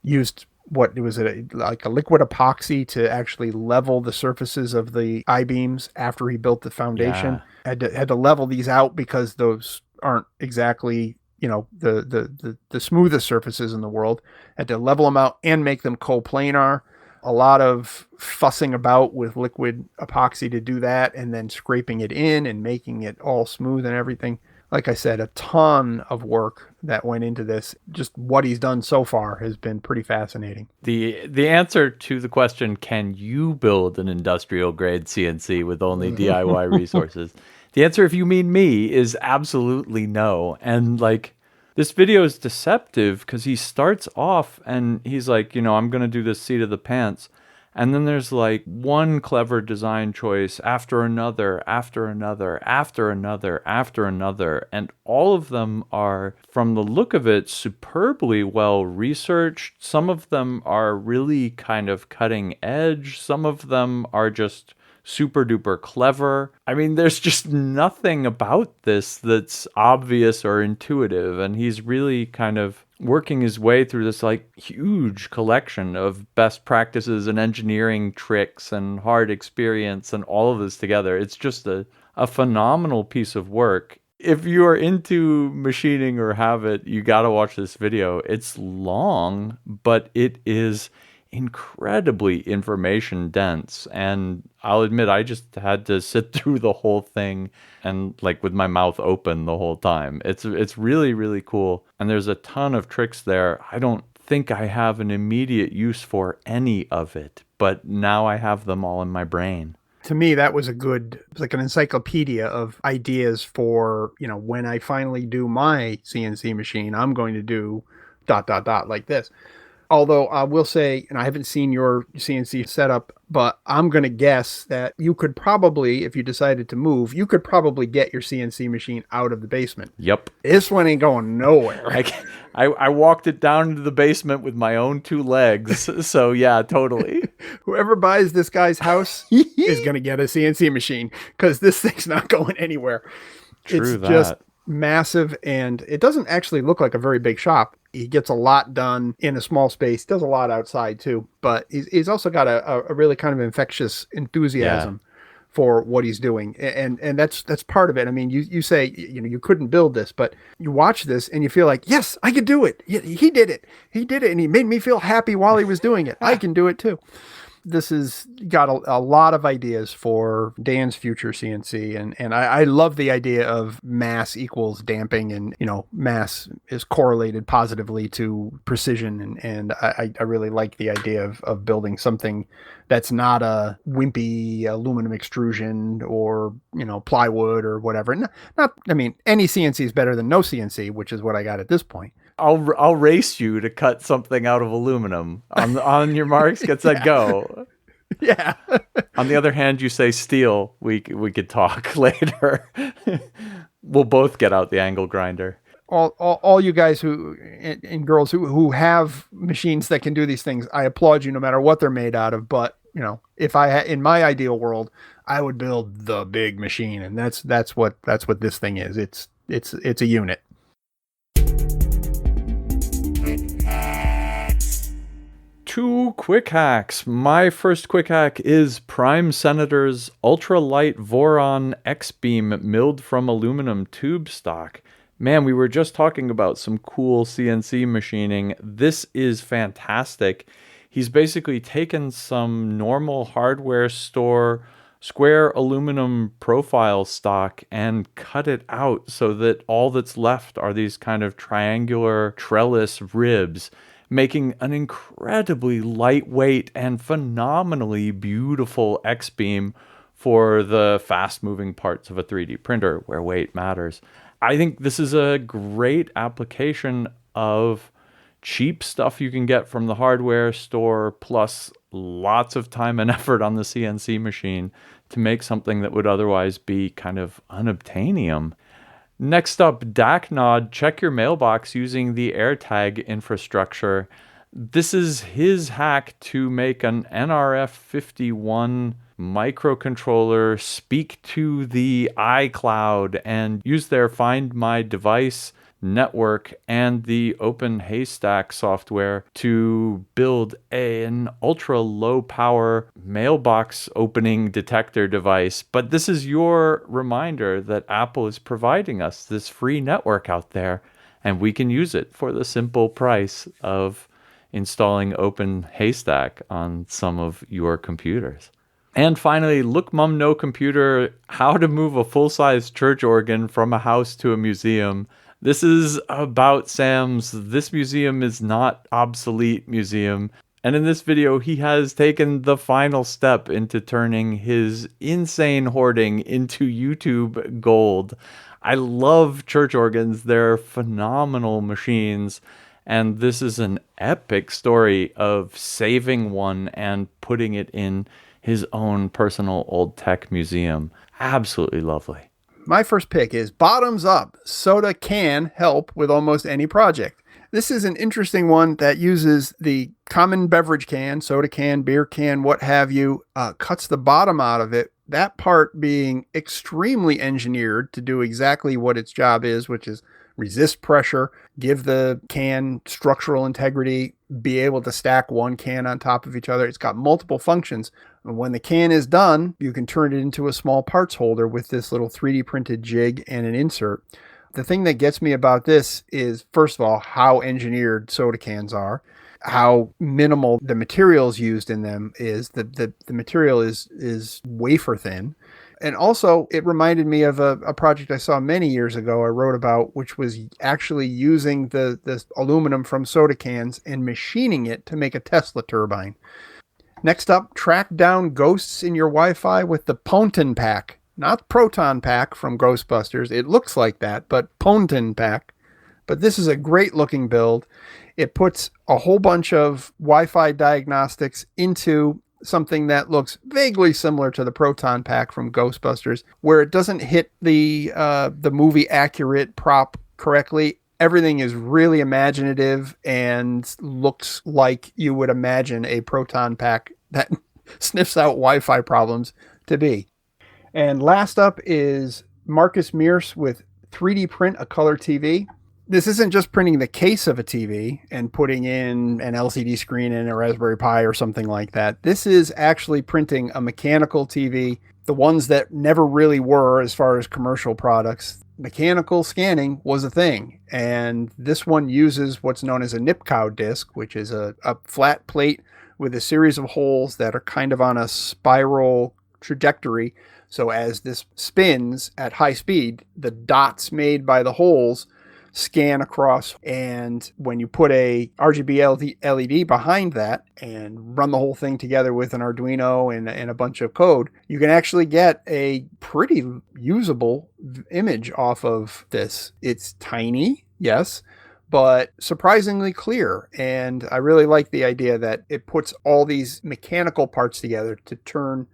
Used like a liquid epoxy to actually level the surfaces of the I-beams after he built the foundation. Yeah. Had to level these out because those aren't exactly, you know, the smoothest surfaces in the world. Had to level them out and make them coplanar. A lot of fussing about with liquid epoxy to do that, and then scraping it in and making it all smooth and everything. Like I said, a ton of work that went into this. Just what he's done so far has been pretty fascinating. The answer to the question, can you build an industrial grade CNC with only DIY resources? The answer, if you mean me, is absolutely no. And like, this video is deceptive because he starts off and he's like, you know, I'm going to do this seat of the pants. And then there's like one clever design choice after another, after another, after another, after another. And all of them are, from the look of it, superbly well researched. Some of them are really kind of cutting edge. Some of them are just super duper clever. I mean, there's just nothing about this that's obvious or intuitive. And he's really kind of working his way through this like huge collection of best practices and engineering tricks and hard experience and all of this together. It's just a phenomenal piece of work. If you are into machining or have it, you got to watch this video. It's long, but it is incredibly information dense, and I'll admit I just had to sit through the whole thing and like with my mouth open the whole time. It's really, really cool, and there's a ton of tricks there. I don't think I have an immediate use for any of it, but now I have them all in my brain. To me, that was like an encyclopedia of ideas for, you know, when I finally do my CNC machine, I'm going to do ... like this. Although I will say, and I haven't seen your CNC setup, but I'm going to guess that you could probably, if you decided to move, you could probably get your CNC machine out of the basement. Yep. This one ain't going nowhere. I walked it down into the basement with my own 2 legs. So yeah, totally. Whoever buys this guy's house is going to get a CNC machine because this thing's not going anywhere. True, it's just massive, and it doesn't actually look like a very big shop. He gets a lot done in a small space, does a lot outside too, but he's also got a really kind of infectious enthusiasm for what he's doing. And that's part of it. I mean, you say, you know, you couldn't build this, but you watch this and you feel like, yes, I could do it. He did it. He did it. And he made me feel happy while he was doing it. I can do it too. This has got a lot of ideas for Dan's future CNC. And I love the idea of mass equals damping, and, you know, mass is correlated positively to precision. And I really like the idea of building something that's not a wimpy aluminum extrusion or, you know, plywood or whatever. I mean, any CNC is better than no CNC, which is what I got at this point. I'll race you to cut something out of aluminum. On your marks, get set, go. Yeah. On the other hand, you say steel. We could talk later. We'll both get out the angle grinder. All you guys who and girls who have machines that can do these things, I applaud you no matter what they're made out of. But, you know, if in my ideal world, I would build the big machine, and that's what this thing is. It's a unit. Two quick hacks. My first quick hack is Prime Senator's ultralight Voron X-Beam milled from aluminum tube stock. Man, we were just talking about some cool CNC machining. This is fantastic. He's basically taken some normal hardware store square aluminum profile stock and cut it out so that all that's left are these kind of triangular trellis ribs, making an incredibly lightweight and phenomenally beautiful X-beam for the fast-moving parts of a 3D printer where weight matters. I think this is a great application of cheap stuff you can get from the hardware store, plus lots of time and effort on the CNC machine to make something that would otherwise be kind of unobtainium. Next up, DACnod, check your mailbox using the AirTag infrastructure. This is his hack to make an NRF51 microcontroller speak to the iCloud and use their Find My Device network and the Open Haystack software to build an ultra low power mailbox opening detector device. But this is your reminder that Apple is providing us this free network out there, and we can use it for the simple price of installing Open Haystack on some of your computers. And finally, Look Mum No Computer, how to move a full-size church organ from a house to a museum. This is about Sam's This Museum Is Not Obsolete museum. And in this video, he has taken the final step into turning his insane hoarding into YouTube gold. I love church organs. They're phenomenal machines. And this is an epic story of saving one and putting it in his own personal old tech museum. Absolutely lovely. My first pick is Bottoms Up. Soda can help with almost any project. This is an interesting one that uses the common beverage can, soda can, beer can, what have you, cuts the bottom out of it. That part being extremely engineered to do exactly what its job is, which is resist pressure, give the can structural integrity, be able to stack one can on top of each other. It's got multiple functions. And when the can is done, you can turn it into a small parts holder with this little 3D printed jig and an insert. The thing that gets me about this is, first of all, how engineered soda cans are, how minimal the materials used in them is. The material is wafer thin. And also, it reminded me of a project I saw many years ago I wrote about, which was actually using the aluminum from soda cans and machining it to make a Tesla turbine. Next up, track down ghosts in your Wi-Fi with the Ponton Pack. Not Proton Pack from Ghostbusters. It looks like that, but Ponton Pack. But this is a great looking build. It puts a whole bunch of Wi-Fi diagnostics into something that looks vaguely similar to the Proton Pack from Ghostbusters, where it doesn't hit the movie accurate prop correctly. Everything is really imaginative and looks like you would imagine a Proton Pack that sniffs out Wi-Fi problems to be. And last up is Marcus Mears with 3D Print a Color TV. This isn't just printing the case of a TV and putting in an LCD screen in a Raspberry Pi or something like that. This is actually printing a mechanical TV, the ones that never really were as far as commercial products. Mechanical scanning was a thing, and this one uses what's known as a NIPCOW disc, which is a flat plate with a series of holes that are kind of on a spiral trajectory. So as this spins at high speed, the dots made by the holes scan across, and when you put a RGB LED behind that and run the whole thing together with an Arduino and a bunch of code, you can actually get a pretty usable image off of this. It's tiny, yes, but surprisingly clear, and I really like the idea that it puts all these mechanical parts together to turn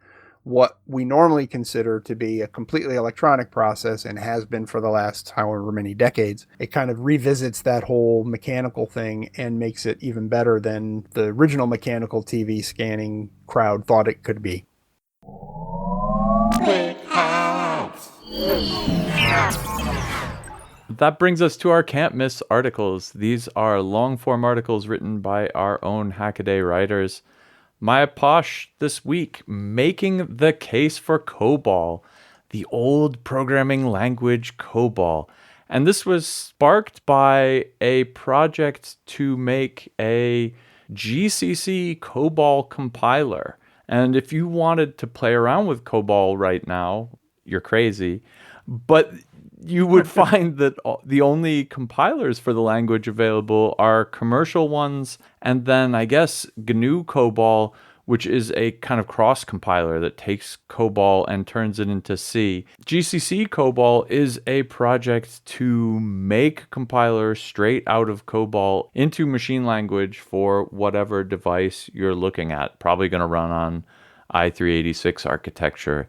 what we normally consider to be a completely electronic process, and has been for the last however many decades. It kind of revisits that whole mechanical thing and makes it even better than the original mechanical TV scanning crowd thought it could be. That brings us to our Can't Miss articles. These are long-form articles written by our own Hackaday writers. Maya Posh this week, making the case for COBOL, the old programming language COBOL. And this was sparked by a project to make a GCC COBOL compiler. And if you wanted to play around with COBOL right now, you're crazy. But you would find that the only compilers for the language available are commercial ones, and then I guess GNU COBOL, which is a kind of cross compiler that takes COBOL and turns it into C. GCC COBOL is a project to make compilers straight out of COBOL into machine language for whatever device you're looking at. Probably going to run on i386 architecture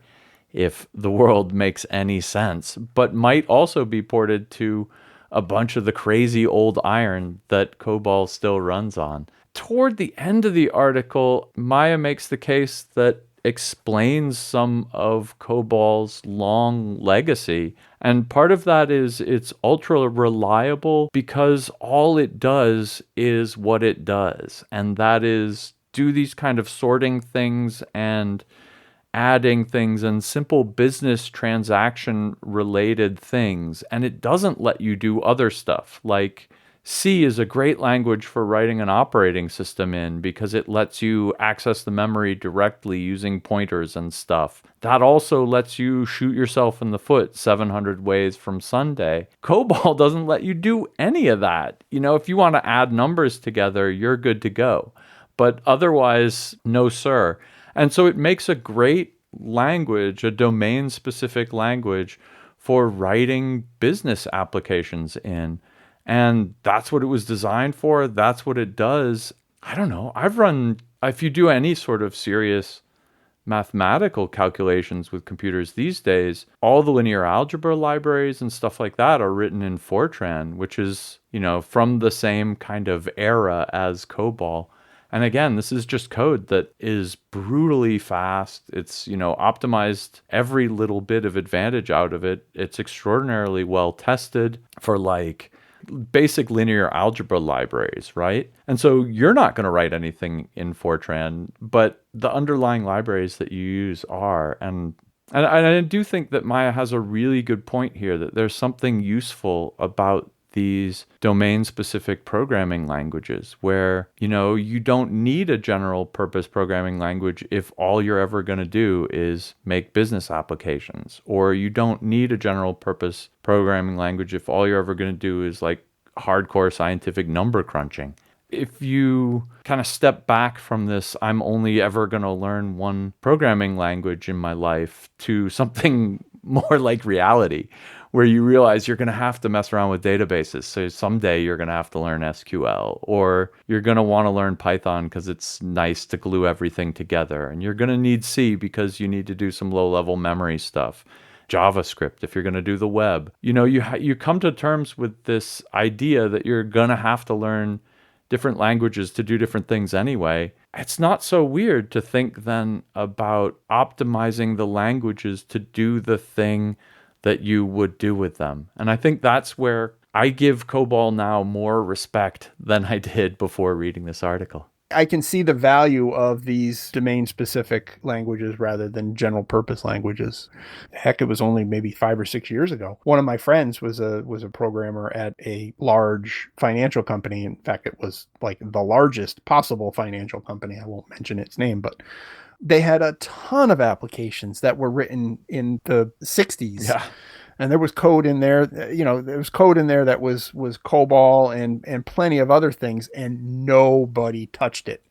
if the world makes any sense, but might also be ported to a bunch of the crazy old iron that COBOL still runs on. Toward the end of the article, Maya makes the case that explains some of COBOL's long legacy. And part of that is it's ultra reliable because all it does is what it does. And that is do these kind of sorting things and adding things and simple business transaction related things. And it doesn't let you do other stuff like C is a great language for writing an operating system in because it lets you access the memory directly using pointers and stuff. That also lets you shoot yourself in the foot 700 ways from Sunday. COBOL doesn't let you do any of that. If you want to add numbers together, you're good to go. But otherwise, no sir. And so it makes a great language, a domain-specific language for writing business applications in. And that's what it was designed for. That's what it does. I don't know. If you do any sort of serious mathematical calculations with computers these days, all the linear algebra libraries and stuff like that are written in Fortran, which is, from the same kind of era as COBOL. And again, this is just code that is brutally fast. It's, optimized every little bit of advantage out of it. It's extraordinarily well tested for basic linear algebra libraries, right? And so you're not going to write anything in Fortran, but the underlying libraries that you use are. And I do think that Maya has a really good point here, that there's something useful about these domain-specific programming languages where, you don't need a general purpose programming language if all you're ever going to do is make business applications. Or you don't need a general purpose programming language if all you're ever going to do is hardcore scientific number crunching. If you kind of step back from this, I'm only ever going to learn one programming language in my life, to something more like reality, where you realize you're going to have to mess around with databases. So someday you're going to have to learn SQL, or you're going to want to learn Python because it's nice to glue everything together. And you're going to need C because you need to do some low-level memory stuff. JavaScript if you're going to do the web. You come to terms with this idea that you're going to have to learn different languages to do different things anyway. It's not so weird to think then about optimizing the languages to do the thing that you would do with them. And I think that's where I give COBOL now more respect than I did before reading this article. I can see the value of these domain-specific languages rather than general-purpose languages. Heck, it was only maybe 5 or 6 years ago. One of my friends was a programmer at a large financial company. In fact, it was the largest possible financial company. I won't mention its name, but they had a ton of applications that were written in the 60s. Yeah. And there was code in there, there was code in there that was COBOL and plenty of other things, and nobody touched it.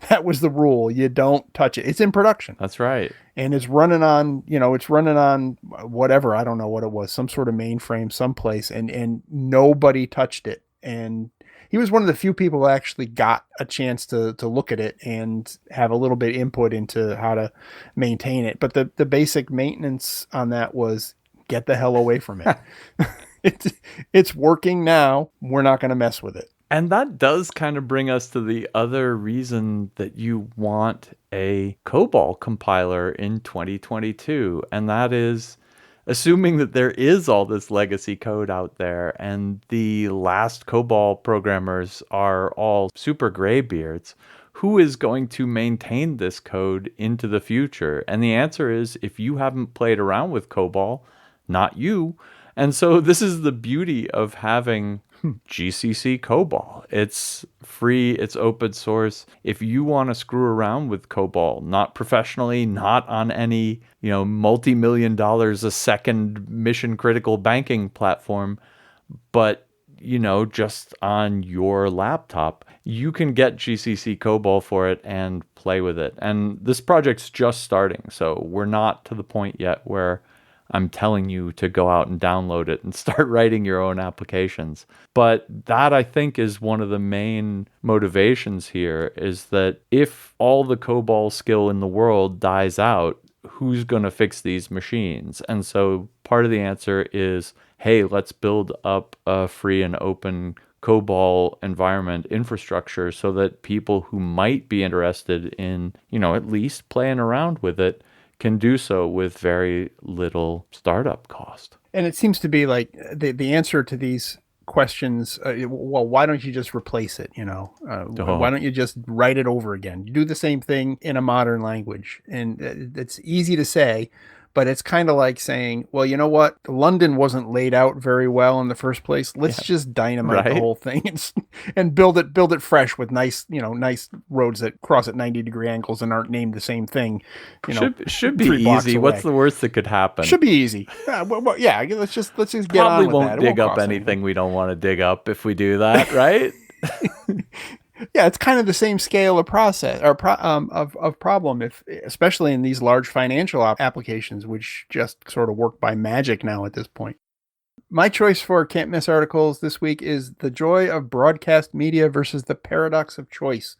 That was the rule. You don't touch it. It's in production. That's right. And it's running on, whatever, I don't know what it was, some sort of mainframe someplace, and nobody touched it. And he was one of the few people who actually got a chance to look at it and have a little bit input into how to maintain it. But the basic maintenance on that was, get the hell away from it. It's working now. We're not going to mess with it. And that does kind of bring us to the other reason that you want a COBOL compiler in 2022. And that is, assuming that there is all this legacy code out there and the last COBOL programmers are all super graybeards, who is going to maintain this code into the future? And the answer is, if you haven't played around with COBOL, not you, And so this is the beauty of having GCC COBOL. It's free, it's open source. If you want to screw around with COBOL, not professionally, not on any, multi-million dollars a second mission critical banking platform, but just on your laptop, you can get GCC COBOL for it and play with it. And this project's just starting, so we're not to the point yet where I'm telling you to go out and download it and start writing your own applications. But that, I think, is one of the main motivations here, is that if all the COBOL skill in the world dies out, who's going to fix these machines? And so part of the answer is, hey, let's build up a free and open COBOL environment infrastructure so that people who might be interested in, at least playing around with it can do so with very little startup cost. And it seems to be like the answer to these questions, well, why don't you just replace it? Why don't you just write it over again? You do the same thing in a modern language. And it's easy to say, but it's kind of like saying, well, you know what? London wasn't laid out very well in the first place. Let's just dynamite the whole thing and build it fresh with nice roads that cross at 90-degree angles and aren't named the same thing. Should be easy. What's the worst that could happen? Should be easy. Let's just get Probably on with won't that. dig up anything we don't want to dig up if we do that, right? Yeah, it's kind of the same scale of process or of problem, especially in these large financial applications, which just sort of work by magic now at this point. My choice for can't miss articles this week is The Joy of Broadcast Media versus the Paradox of Choice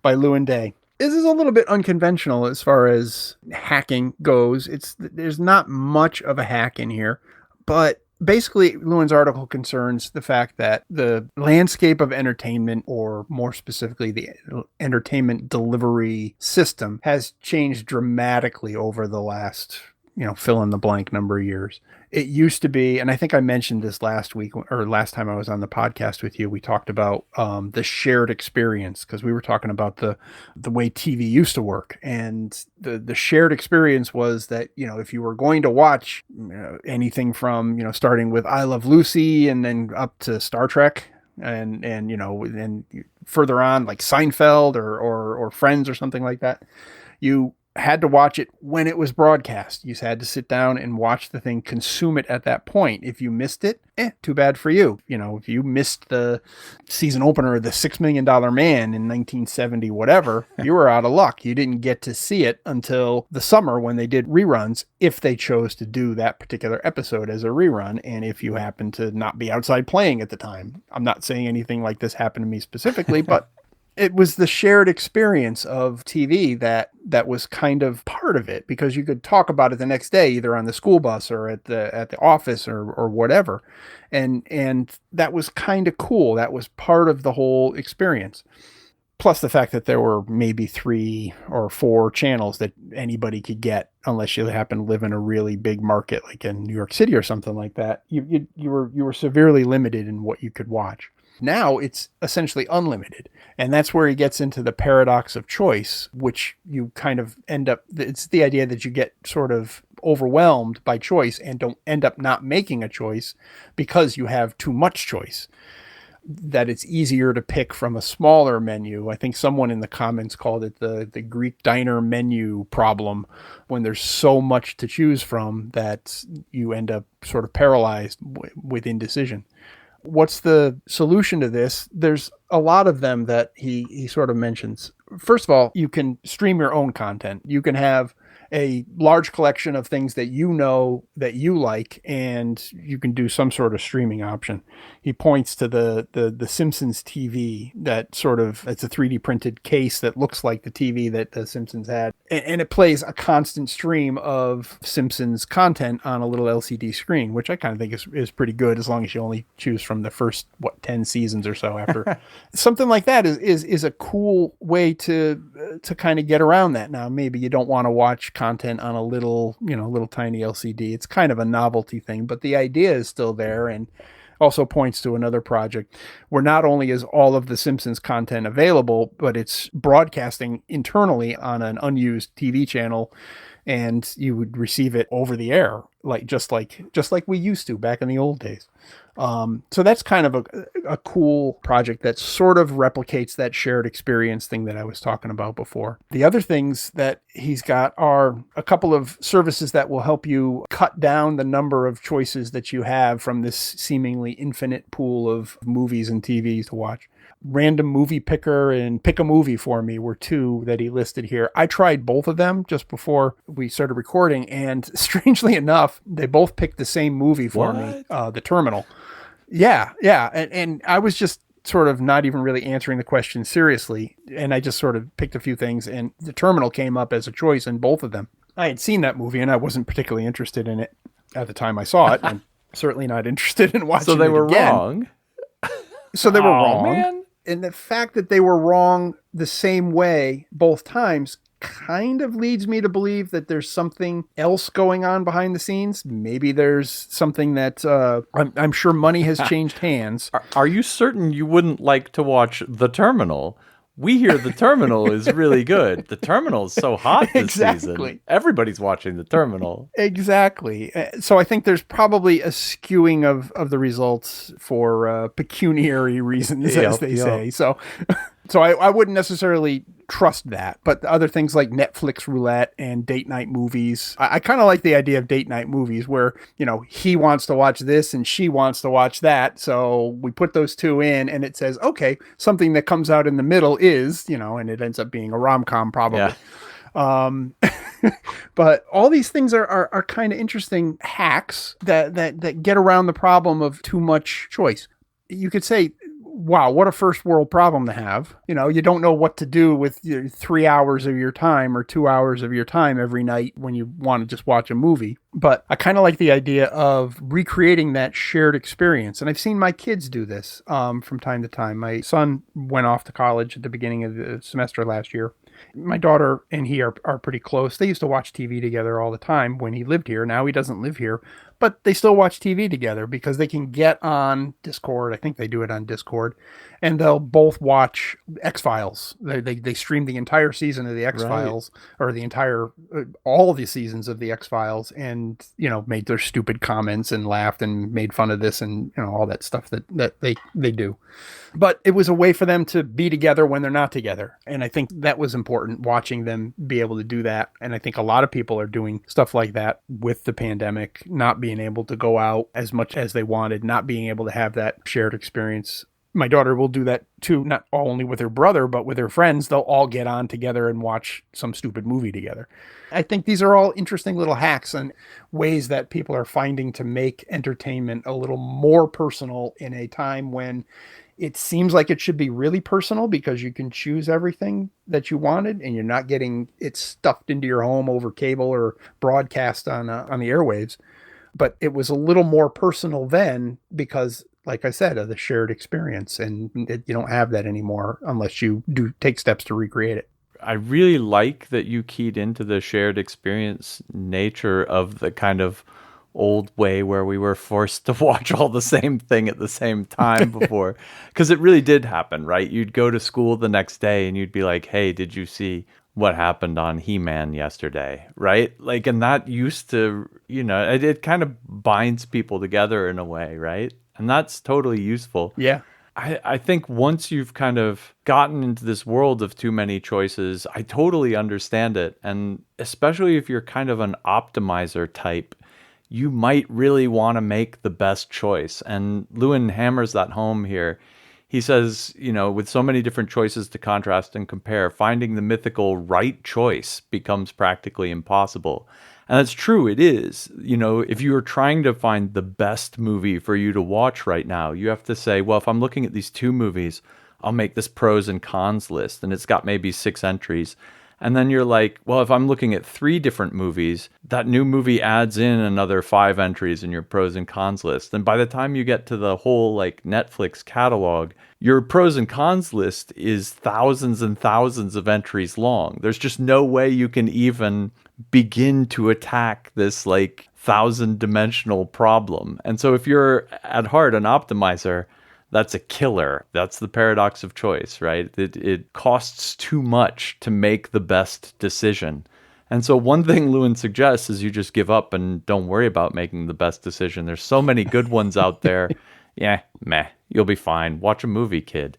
by Lewin Day. This is a little bit unconventional as far as hacking goes. There's not much of a hack in here, but basically, Lewin's article concerns the fact that the landscape of entertainment, or more specifically, the entertainment delivery system, has changed dramatically over the last, fill in the blank number of years. It used to be, and I think I mentioned this last week or last time I was on the podcast with you, we talked about the shared experience, because we were talking about the way TV used to work. And the shared experience was that, if you were going to watch anything from, starting with I Love Lucy and then up to Star Trek and further on like Seinfeld or Friends or something like that, you had to watch it when it was broadcast. You had to sit down and watch the thing, consume it at that point. If you missed it, too bad for you. If you missed the season opener of The $6 Million Man in 1970, whatever, you were out of luck. You didn't get to see it until the summer when they did reruns, if they chose to do that particular episode as a rerun, and if you happened to not be outside playing at the time. I'm not saying anything like this happened to me specifically, but it was the shared experience of TV that was kind of part of it, because you could talk about it the next day, either on the school bus or at the office or whatever. And that was kind of cool. That was part of the whole experience. Plus the fact that there were maybe 3 or 4 channels that anybody could get, unless you happen to live in a really big market like in New York City or something like that. You were severely limited in what you could watch. Now it's essentially unlimited. And that's where he gets into the paradox of choice, which you kind of end up, it's the idea that you get sort of overwhelmed by choice and don't end up not making a choice because you have too much choice. That it's easier to pick from a smaller menu. I think someone in the comments called it the Greek diner menu problem, when there's so much to choose from that you end up sort of paralyzed with indecision. What's the solution to this? There's a lot of them that he sort of mentions. First of all, you can stream your own content. You can have a large collection of things that that you like, and you can do some sort of streaming option. He points to the Simpsons TV, that sort of, it's a 3D printed case that looks like the TV that the Simpsons had. And it plays a constant stream of Simpsons content on a little LCD screen, which I kind of think is pretty good, as long as you only choose from the first, 10 seasons or so after. Something like that is a cool way to kind of get around that. Now, maybe you don't want to watch content on a little tiny LCD. It's kind of a novelty thing, but the idea is still there. And also points to another project where not only is all of the Simpsons content available, but it's broadcasting internally on an unused TV channel, and you would receive it over the air just like we used to back in the old days. So that's kind of a cool project that sort of replicates that shared experience thing that I was talking about before. The other things that he's got are a couple of services that will help you cut down the number of choices that you have from this seemingly infinite pool of movies and TVs to watch. Random Movie Picker and Pick a Movie for Me were two that he listed here. I tried both of them just before we started recording, and strangely enough, they both picked the same movie for me, The Terminal. Yeah. And I was just sort of not even really answering the question seriously, and I just sort of picked a few things, and The Terminal came up as a choice in both of them. I had seen that movie, and I wasn't particularly interested in it at the time I saw it. I'm certainly not interested in watching it again. So they were wrong. So they were wrong. Man. And the fact that they were wrong the same way both times kind of leads me to believe that there's something else going on behind the scenes. Maybe there's something that I'm sure money has changed hands. Are you certain you wouldn't like to watch The Terminal? We hear The Terminal is really good. The Terminal is so hot this season. Everybody's watching The Terminal. Exactly. So I think there's probably a skewing of the results for pecuniary reasons, as they say. So I wouldn't necessarily trust that. But the other things like Netflix roulette and date night movies, I kind of like the idea of date night movies where, he wants to watch this and she wants to watch that. So we put those two in and it says, okay, something that comes out in the middle is, and it ends up being a rom-com probably. Yeah. But all these things are kind of interesting hacks that get around the problem of too much choice. You could say, wow, what a first world problem to have. You don't know what to do with 3 hours of your time or 2 hours of your time every night when you want to just watch a movie. But I kind of like the idea of recreating that shared experience. And I've seen my kids do this from time to time. My son went off to college at the beginning of the semester last year. My daughter and he are pretty close. They used to watch TV together all the time when he lived here. Now he doesn't live here, but they still watch TV together because they can get on Discord. I think they do it on Discord, and they'll both watch X-Files. They stream the entire season of the X-Files, or the entire, all of the seasons of the X-Files, and, made their stupid comments and laughed and made fun of this and, all that stuff that they do. But it was a way for them to be together when they're not together. And I think that was important, watching them be able to do that. And I think a lot of people are doing stuff like that with the pandemic, not being able to go out as much as they wanted, not being able to have that shared experience. My daughter will do that too, not only with her brother, but with her friends. They'll all get on together and watch some stupid movie together. I think these are all interesting little hacks and ways that people are finding to make entertainment a little more personal in a time when it seems like it should be really personal because you can choose everything that you wanted and you're not getting it stuffed into your home over cable or broadcast on the airwaves. But it was a little more personal then because, like I said, of the shared experience, and you don't have that anymore unless you do take steps to recreate it. I really like that you keyed into the shared experience nature of the kind of old way where we were forced to watch all the same thing at the same time before. Because it really did happen, right? You'd go to school the next day and you'd be like, hey, did you see what happened on He-Man yesterday, right? And that used to, it kind of binds people together in a way, right? And that's totally useful. Yeah. I think once you've kind of gotten into this world of too many choices, I totally understand it. And especially if you're kind of an optimizer type, you might really want to make the best choice. And Lewin hammers that home here. He says, with so many different choices to contrast and compare, finding the mythical right choice becomes practically impossible. And that's true, it is. If you are trying to find the best movie for you to watch right now, you have to say, well, if I'm looking at these two movies, I'll make this pros and cons list, and it's got maybe 6 entries. And then you're like, well, if I'm looking at 3 different movies, that new movie adds in another 5 entries in your pros and cons list. And by the time you get to the whole Netflix catalog, your pros and cons list is thousands and thousands of entries long. There's just no way you can even begin to attack this 1,000-dimensional problem. And so if you're at heart an optimizer, that's a killer. That's the paradox of choice, right? It costs too much to make the best decision. And so one thing Lewin suggests is you just give up and don't worry about making the best decision. There's so many good ones out there. Yeah, meh, you'll be fine. Watch a movie, kid.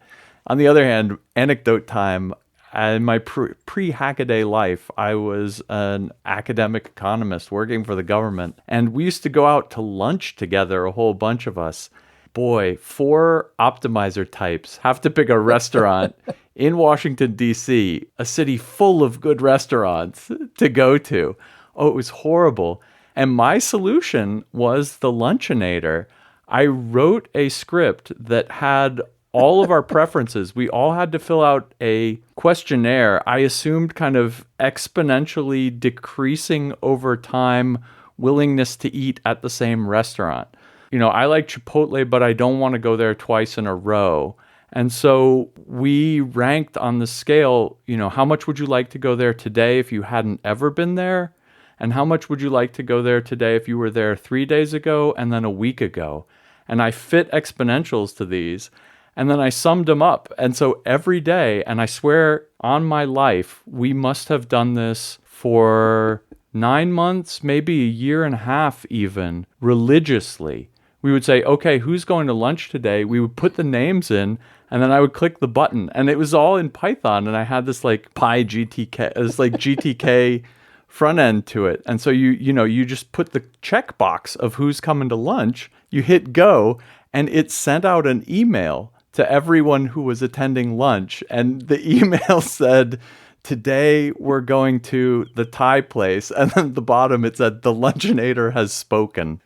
On the other hand, anecdote time. In my pre-Hackaday life, I was an academic economist working for the government. And we used to go out to lunch together, a whole bunch of us. Boy, 4 optimizer types have to pick a restaurant in Washington, D.C., a city full of good restaurants to go to. Oh, it was horrible. And my solution was the Luncheonator. I wrote a script that had all of our preferences. We all had to fill out a questionnaire. I assumed kind of exponentially decreasing over time willingness to eat at the same restaurant. You know, I like Chipotle, but I don't want to go there twice in a row. And so we ranked on the scale, you know, how much would you like to go there today if you hadn't ever been there? And how much would you like to go there today if you were there 3 days ago and then a week ago? And I fit exponentials to these. And then I summed them up. And so every day, and I swear on my life, we must have done this for 9 months, maybe a year and a half even, religiously. We would say, okay, who's going to lunch today? We would put the names in, and then I would click the button. And it was all in Python, and I had this like PyGTK, this like GTK front end to it. And so you just put the checkbox of who's coming to lunch, you hit go, and it sent out an email to everyone who was attending lunch. And the email said, today we're going to the Thai place. And then at the bottom it said, the Luncheonator has spoken.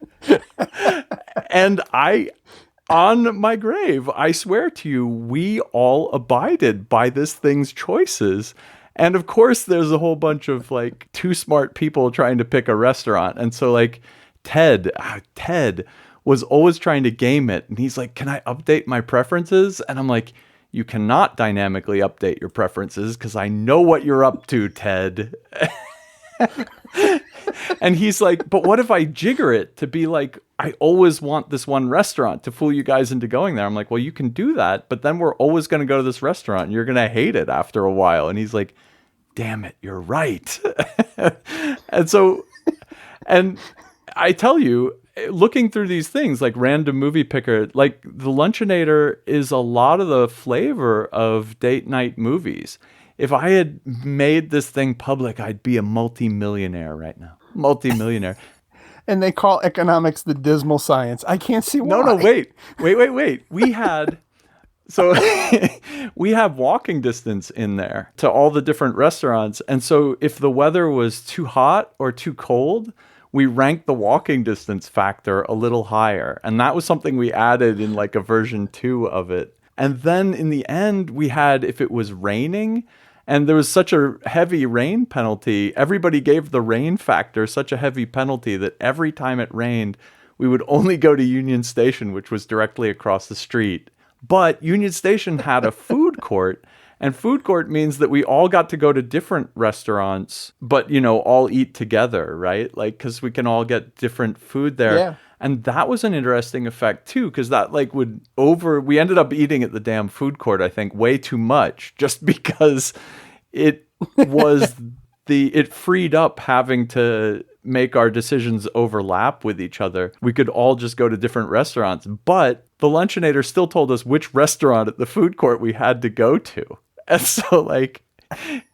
And on my grave, I swear to you, we all abided by this thing's choices. And of course, there's a whole bunch of like too smart people trying to pick a restaurant. And so like Ted was always trying to game it. And he's like, can I update my preferences? And I'm like, you cannot dynamically update your preferences because I know what you're up to, Ted. And he's like, but what if I jigger it to be like, I always want this one restaurant to fool you guys into going there? I'm like, well, you can do that, but then we're always going to go to this restaurant and you're going to hate it after a while. And he's like, damn it, you're right. And I tell you, looking through these things like random movie picker, like the Luncheonator is a lot of the flavor of date night movies. If I had made this thing public, I'd be a multimillionaire right now. Multimillionaire. And they call economics the dismal science. I can't see why. No, wait. We have walking distance in there to all the different restaurants. And so if the weather was too hot or too cold, we ranked the walking distance factor a little higher. And that was something we added in like a version 2 of it. And then in the end, we had, if it was raining, and there was such a heavy rain penalty, everybody gave the rain factor such a heavy penalty that every time it rained, we would only go to Union Station, which was directly across the street. But Union Station had a food court, and food court means that we all got to go to different restaurants, but, you know, all eat together, right? Like, because we can all get different food there. Yeah. And that was an interesting effect too, because that like we ended up eating at the damn food court, I think, way too much, just because it was it freed up having to make our decisions overlap with each other. We could all just go to different restaurants, but the Luncheonator still told us which restaurant at the food court we had to go to. And so like,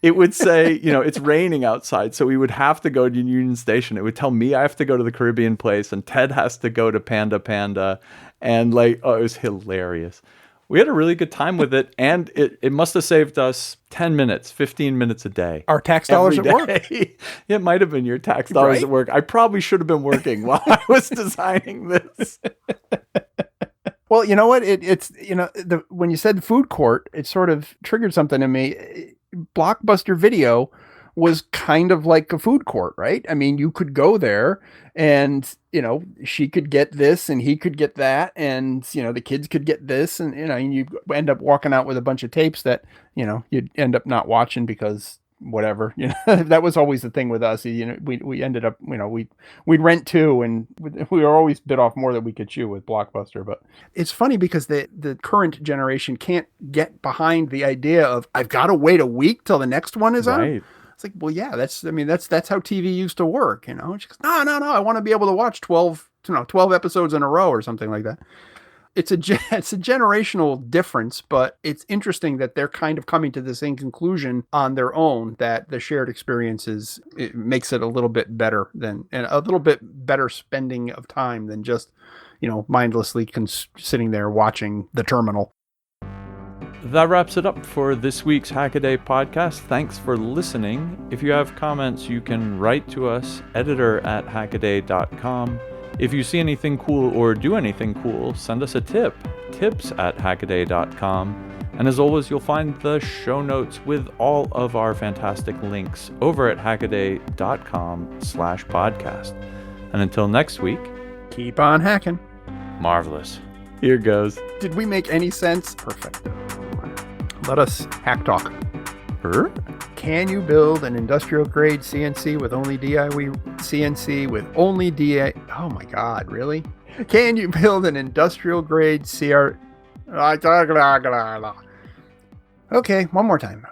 it would say, you know, it's raining outside, so we would have to go to Union Station. It would tell me I have to go to the Caribbean place, and Ted has to go to Panda Panda. And like, oh, it was hilarious. We had a really good time with it, and it must have saved us 10 minutes, 15 minutes a day. Our tax dollars at work. It might have been your tax dollars Right? at work. I probably should have been working while I was designing this. Well, you know what? It's you know, when you said food court, it sort of triggered something in me. Blockbuster Video was kind of like a food court, right? I mean, you could go there and, you know, she could get this and he could get that, and, you know, the kids could get this, and, you know, and you end up walking out with a bunch of tapes that, you know, you'd end up not watching because whatever, you know. That was always the thing with us. You know, we ended up, you know, we'd rent 2, and we were always bit off more than we could chew with Blockbuster. But it's funny because the current generation can't get behind the idea of, I've got to wait a week till the next one is Right. on. It's like, well, yeah, that's how TV used to work, you know? And she goes, no, I want to be able to watch 12 episodes in a row or something like that. It's a generational difference, but it's interesting that they're kind of coming to the same conclusion on their own, that the shared experiences, it makes it a little bit better and a little bit better spending of time than just, mindlessly sitting there watching the terminal. That wraps it up for this week's Hackaday podcast. Thanks for listening. If you have comments, you can write to us, editor@hackaday.com. If you see anything cool or do anything cool, send us a tip, tips@hackaday.com. And as always, you'll find the show notes with all of our fantastic links over at hackaday.com/podcast. And until next week, keep on hacking. Marvelous. Here goes. Did we make any sense? Perfect. Let us hack talk. Can you build an industrial grade CNC with only DIY CNC with only DI? Oh my God, really? Can you build an industrial grade CR? Okay, one more time.